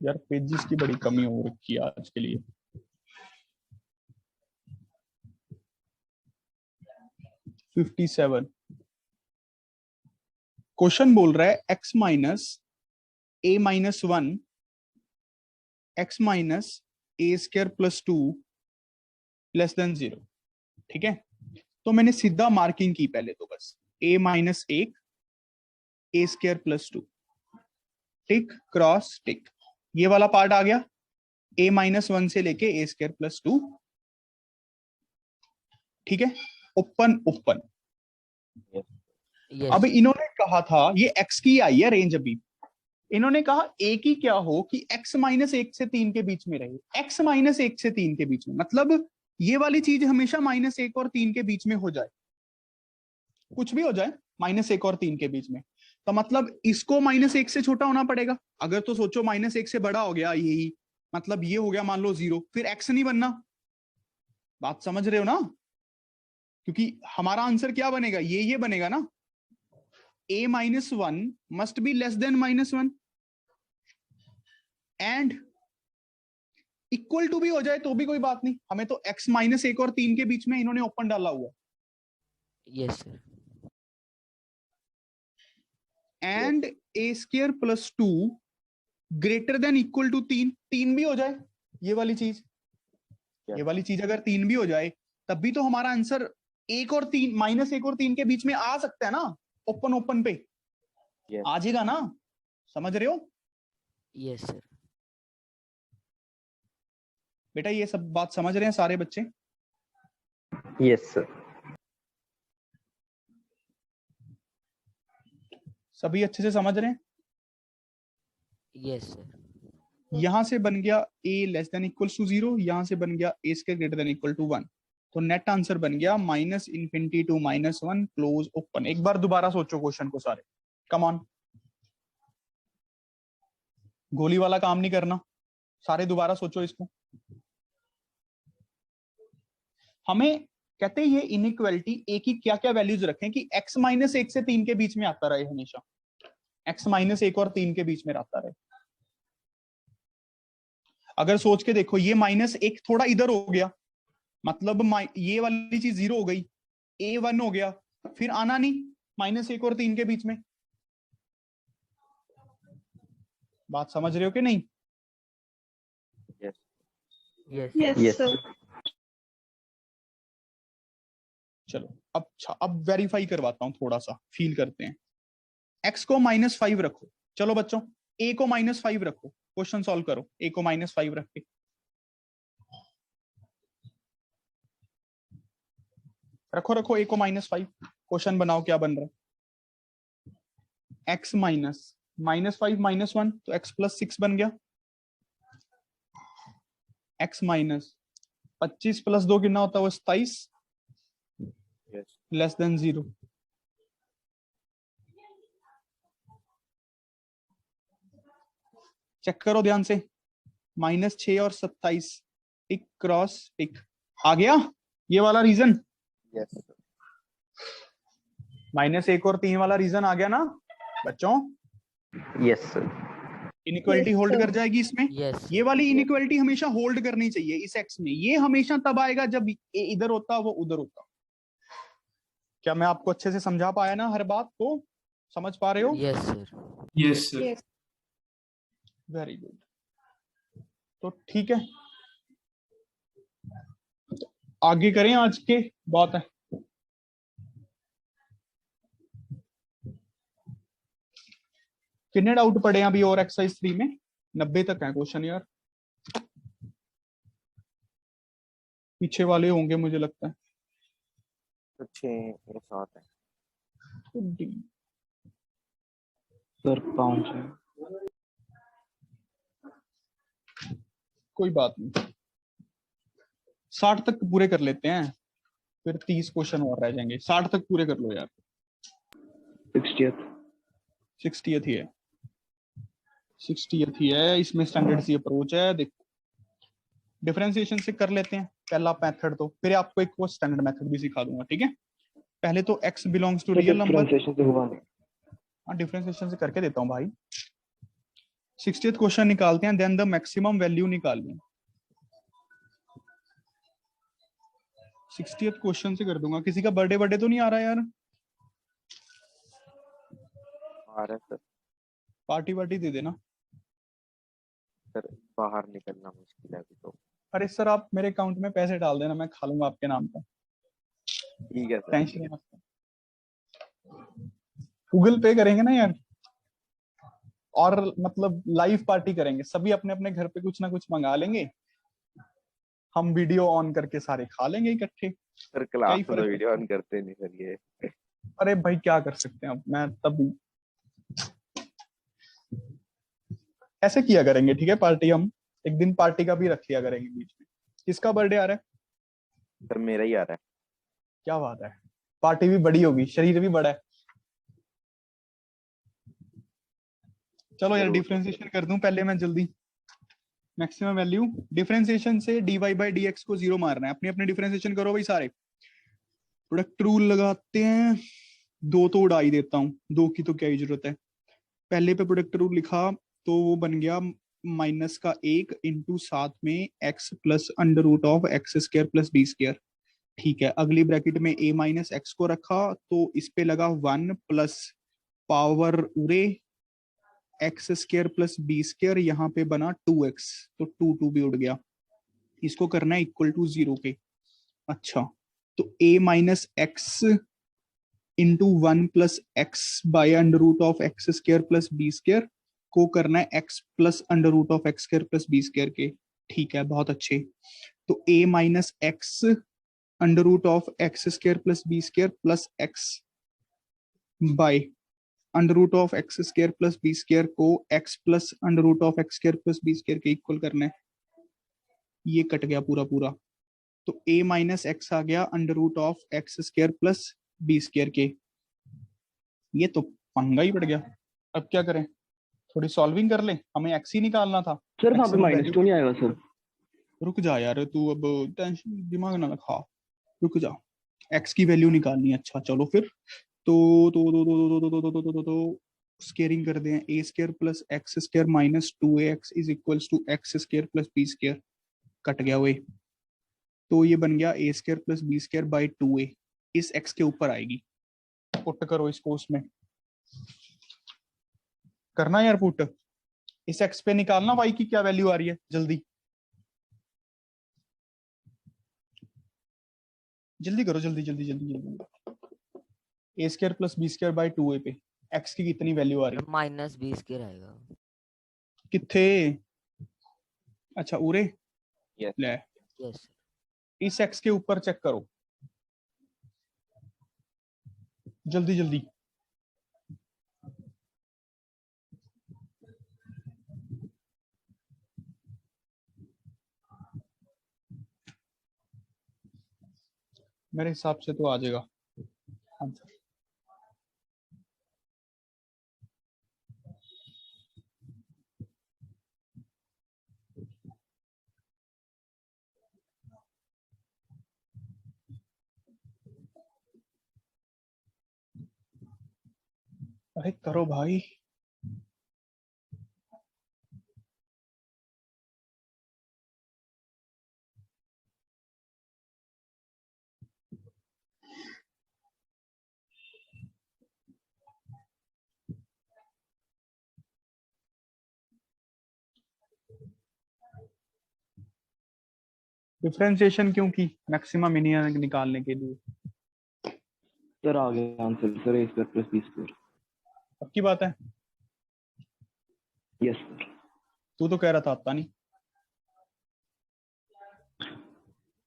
यार पेजेस की बड़ी कमी हो रखी है आज के लिए। क्वेश्चन बोल रहा है x minus a minus 1 x minus A square plus 2 less than 0। ठीक है, तो मैंने सीधा मार्किंग की पहले तो बस a minus 1 a square plus 2 tick cross tick. ये वाला पार्ट आ गया a माइनस 1 से लेके ए स्क्वायर प्लस 2। ठीक है, ओपन ओपन। यस अब इन्होंने कहा था ये x की आई है रेंज। अभी इन्होंने कहा a की क्या हो कि x माइनस 1 से 3 के बीच में रहे। x माइनस 1 से 3 के बीच में मतलब ये वाली चीज हमेशा -1 और 3 के बीच में हो जाए, कुछ भी हो जाए -1 और 3 के बीच में। तो मतलब इसको -1 से छोटा होना पड़ेगा। अगर तो सोचो -1 से बड़ा हो गया यही, मतलब ये हो गया मान लो 0, फिर x नहीं बनना। बात समझ रहे हो ना, क्योंकि हमारा आंसर क्या बनेगा, ये बनेगा ना, a minus 1 must be less than -1 and equal to भी हो जाए तो भी कोई बात नहीं, हमें तो x -1 और 3 के बीच में इन्होंने ओपन डाला हुआ yes sir and a square plus 2 greater than equal to 3 भी हो जाए। ये वाली चीज, ये वाली चीज अगर 3 भी हो जाए तब भी तो हमारा आंसर 1 और 3 -1 और 3 के बीच में आ सकता है ना, ओपन ओपन पे आ जाएगा ना। समझ रहे हो यस सर बेटा, ये सब बात समझ रहे हैं सारे बच्चे। Yes sir. सभी अच्छे से समझ रहे हैं। यस सर यहां से बन गया a less than equal to 0, यहां से बन गया a square greater than equal to 1। तो नेट आंसर बन गया -इन्फिनिटी टू -1 क्लोज ओपन। एक बार दोबारा सोचो क्वेश्चन को सारे, कम ऑन, गोली वाला काम नहीं करना, सारे दोबारा सोचो इसको। हमें कहते हैं ये इनइक्वालिटी a की क्या क्या वैल्यूज रखें कि x -1 से 3 के बीच में आता रहे, हमेशा x -1 और 3 के बीच में आता रहे। अगर सोच के देखो, ये माइनस एक थोड़ा इधर हो गया, मतलब ये वाली चीज 0 हो गई, a 1 हो गया, फिर आना नहीं -1 और 3 के बीच में। बात समझ रहे हो कि नहीं? Yes. Yes, Yes, sir. sir. चलो अब वेरीफाई करवाता हूं, थोड़ा सा फील करते हैं। x को -5 रखो। चलो बच्चों, a को -5 रखो, क्वेश्चन सॉल्व करो। a को -5 रख के रखो a को -5, क्वेश्चन बनाओ क्या बन रहा है। x -5 -1 तो x + 6 बन गया। x - 25 + 2 कितना होता है वो 27 Yes. Less than 0। चेक करो ध्यान से, -6 और 27, टिक क्रॉस टिक। आ गया ये वाला रीजन? Yes. -1 और 3 वाला रीजन आ गया ना बच्चों? Yes, sir. Inequality Yes, hold sir. कर जाएगी इसमें। Yes. ये वाली इनइक्वालिटी हमेशा होल्ड करनी चाहिए इस x में। ये हमेशा तब आएगा जब a इधर होता वो उधर होता। क्या मैं आपको अच्छे से समझा पाया ना? हर बात को समझ पा रहे हो? Yes, sir. Yes, sir. Yes. Very good. तो ठीक है, तो आगे करें आज के, बहुत है। कितने डाउट पड़े हैं अभी और एक्सरसाइज 3 में? 90 तक है क्वेश्चन यार, पीछे वाले होंगे मुझे लगता है। तो 6 या 7 है। सर 5 है। कोई बात नहीं, 60 तक पूरे कर लेते हैं, फिर 30 क्वेश्चन और रह जाएंगे। 60 तक पूरे कर लो यार। 60th ही है, 60th ही है। इसमें स्टैंडर्ड सी अप्रोच है। देखो डिफरेंशिएशन से कर लेते हैं पहला मेथड, तो फिर आपको एक वो स्टैंडर्ड मेथड भी सिखा दूंगा, ठीक है? पहले तो x belongs to real number. Differentiation से हुआ नहीं। हाँ डिफरेंशिएशन से करके देता हूँ भाई। 60th क्वेश्चन निकालते हैं, देन द मैक्सिमम वैल्यू निकालनी। 60th क्वेश्चन से कर दूंगा। किसी का बर्थडे तो नहीं आ रहा यार? आ रहा है सर। पार्टी वार्टी दे देना। सर बाहर निकलना मुश्किल है अभी तो। अरे सर आप मेरे अकाउंट में पैसे डाल देना, मैं खा लूंगा आपके नाम का। ठीक है सर। टेंशन मत, गूगल पे करेंगे ना यार, और मतलब लाइव पार्टी करेंगे। सभी अपने अपने घर पे कुछ ना कुछ मंगा लेंगे, हम वीडियो ऑन करके सारे खा लेंगे इकट्ठे। सर क्या क्लास ही में फर्क वीडियो ऑन करते नहीं सर ये। अरे भाई क्या कर सकते हैं अब, मैं तब ऐसे किया करेंगे, ठीक है? पार्टी हम एक दिन पार्टी का भी रख लिया करेंगे बीच में। किसका बर्थडे आ रहा है? सर मेरा ही आ रहा है। क्या बात है, पार्टी भी बड़ी होगी, शरीर भी बड़ा है। चलो यार जरूर। डिफरेंशिएशन कर दूं पहले मैं जल्दी। मैक्सिमम वैल्यू डिफरेंशिएशन से dy/dx को 0 मारना है। अपने अपने डिफरेंशिएशन करो भाई सारे। प्रोडक्ट रूल लगाते हैं, 2 तो उड़ा ही देता हूँ, 2 की तो क्या ही जरूरत है। पहले पे प्रोडक्ट रूल लिखा तो वो बन गया -1 इंटू साथ में x प्लस √(x² + b²। ठीक है, अगली ब्रैकेट में a - x को रखा तो इस पे लगा 1 प्लस पावर उरे x² + b²। यहाँ पे बना 2x, तो 2 भी उड़ गया। इसको करना है इक्वल टू 0 के। अच्छा, तो a - x into 1 plus x by √(x² + b² को करना है x प्लस √(x² + b² के। ठीक है, बहुत अच्छे। तो a - x √(x² + b² plus x by √(x² + b² को x प्लस √(x² + b² के इक्वल करना है। ये कट गया पूरा पूरा, तो a - x आ गया √(x² + b² के। ये तो पंगा ही पड़ गया। अब क्या करें, थोड़ी सॉल्विंग कर लें, हमें x ही निकालना था। सर वहाँ पे Maximum value। -2 नहीं आएगा सर? रुक जा यार तू, अब टेंशन दिमाग ना खा, रुक जा। x की वैल्यू निकालनी है। अच्छा चलो फिर तो स्केयरिंग कर दें, a square plus x square minus 2ax is equals to x square plus b square, cut गया हुए, तो ये बन गया a square plus b square by 2a, इस x के ऊपर आएगी। पुट करो इसको, उसमें करना यार पुट, इस x पे निकालना y की क्या वैल्यू आ रही है, जल्दी जल्दी करो, जल्दी जल्दी जल्दी जल्दी। A square plus b square by 2a पे x की कितनी वैल्यू आ रही है? माइनस बी स्क्वायर आएगा। किथे? अच्छा उरे, Yes. ले यस इस x के ऊपर चेक करो, जल्दी जल्दी। मेरे हिसाब से तो आ जाएगा आंसर। अरे करो भाई, डिफरेंशिएशन क्यों की? मैक्सिमम मिनिमम निकालने के लिए। सर आ गया आंसर सर, ए स्क्वायर प्लस बी स्क्वायर। पक्की बात है? Yes sir. तू तो कह रहा था आता नहीं।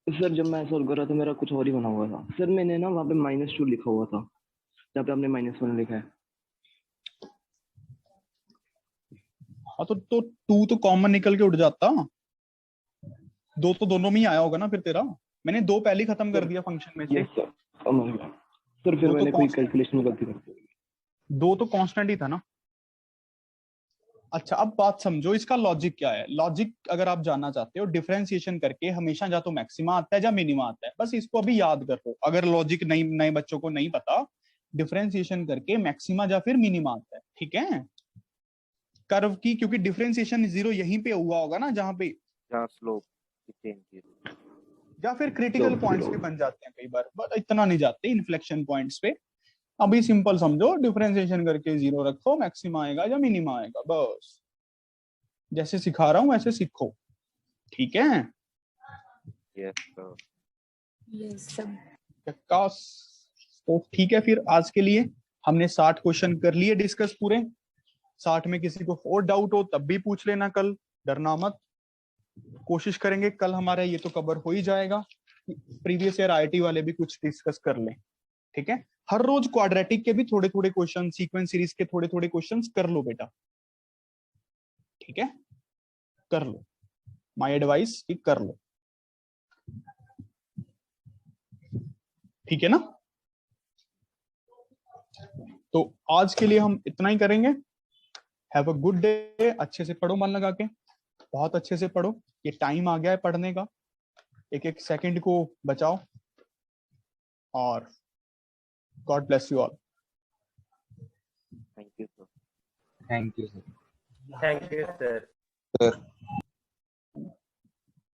सर जब मैं सॉल्व कर रहा था मेरा कुछ और ही बना हुआ था सर, मैंने ना वहाँ पे -2 लिखा हुआ था जहाँ पे आपने -1 लिखा है। हाँ तो 2 तो कॉमन निकल के उठ जाता, 2 तो दोनों में ही आया होगा ना फिर तेरा। मैंने 2 पहले ही खत्म कर दिया फंक्शन में से। यस सर, समझ गया सर, फिर वो तो मैंने कोई constant- कैलकुलेशन गलती कर दी। 2 तो कांस्टेंट ही था ना। अच्छा अब बात समझो, इसका लॉजिक क्या है। लॉजिक अगर आप जानना चाहते हो, डिफरेंशिएशन करके हमेशा या तो मैक्सिमा आता है या मिनिमा आता है, बस इसको अभी याद कर लो। अगर लॉजिक नए बच्चों को नहीं पता, डिफरेंशिएशन करके मैक्सिमा या फिर मिनिमा आता है, ठीक है। कर्व की, क्योंकि डिफरेंशिएशन 0 यहीं पे हुआ होगा ना, जहां पे जहाँ स्लोप चेंज की। या फिर क्रिटिकल Slope पॉइंट्स 0 पे बन जाते हैं कई बार, बट इतना नहीं जाते इन्फ्लेक्शन पॉइंट्स पे। अभी सिंपल समझो, डिफरेंशिएशन करके 0 रखो, मैक्सिमा आएगा या मिनिमा आएगा, बस जैसे सिखा रहा हूं वैसे सीखो, ठीक है। Yes, sir. Yes, sir. तो ठीक है, फिर आज के लिए हमने 60 क्वेश्चन कर लिए डिस्कस पूरे। 60 में किसी को और डाउट हो तब भी पूछ लेना, कल डरना मत। कोशिश करेंगे कल हमारा ये तो कवर हो ही जाएगा, प्रीवियस ईयर आईआईटी वाले भी कुछ डिस्कस कर लें, ठीक है। हर रोज क्वाड्रेटिक के भी थोड़े थोड़े क्वेश्चन, सीक्वेंस सीरीज के थोड़े थोड़े क्वेश्चंस कर लो बेटा, ठीक है, कर लो। माय एडवाइस कि कर लो, ठीक है ना। तो आज के लिए हम इतना ही करेंगे। Have a good day. अच्छे से पढ़ो, मन लगा के, बहुत अच्छे से पढ़ो। ये टाइम आ गया है पढ़ने का, एक एक सेकंड को बचाओ, और God bless you all. Thank you, sir. Thank you sir. Thank you sir. Sir.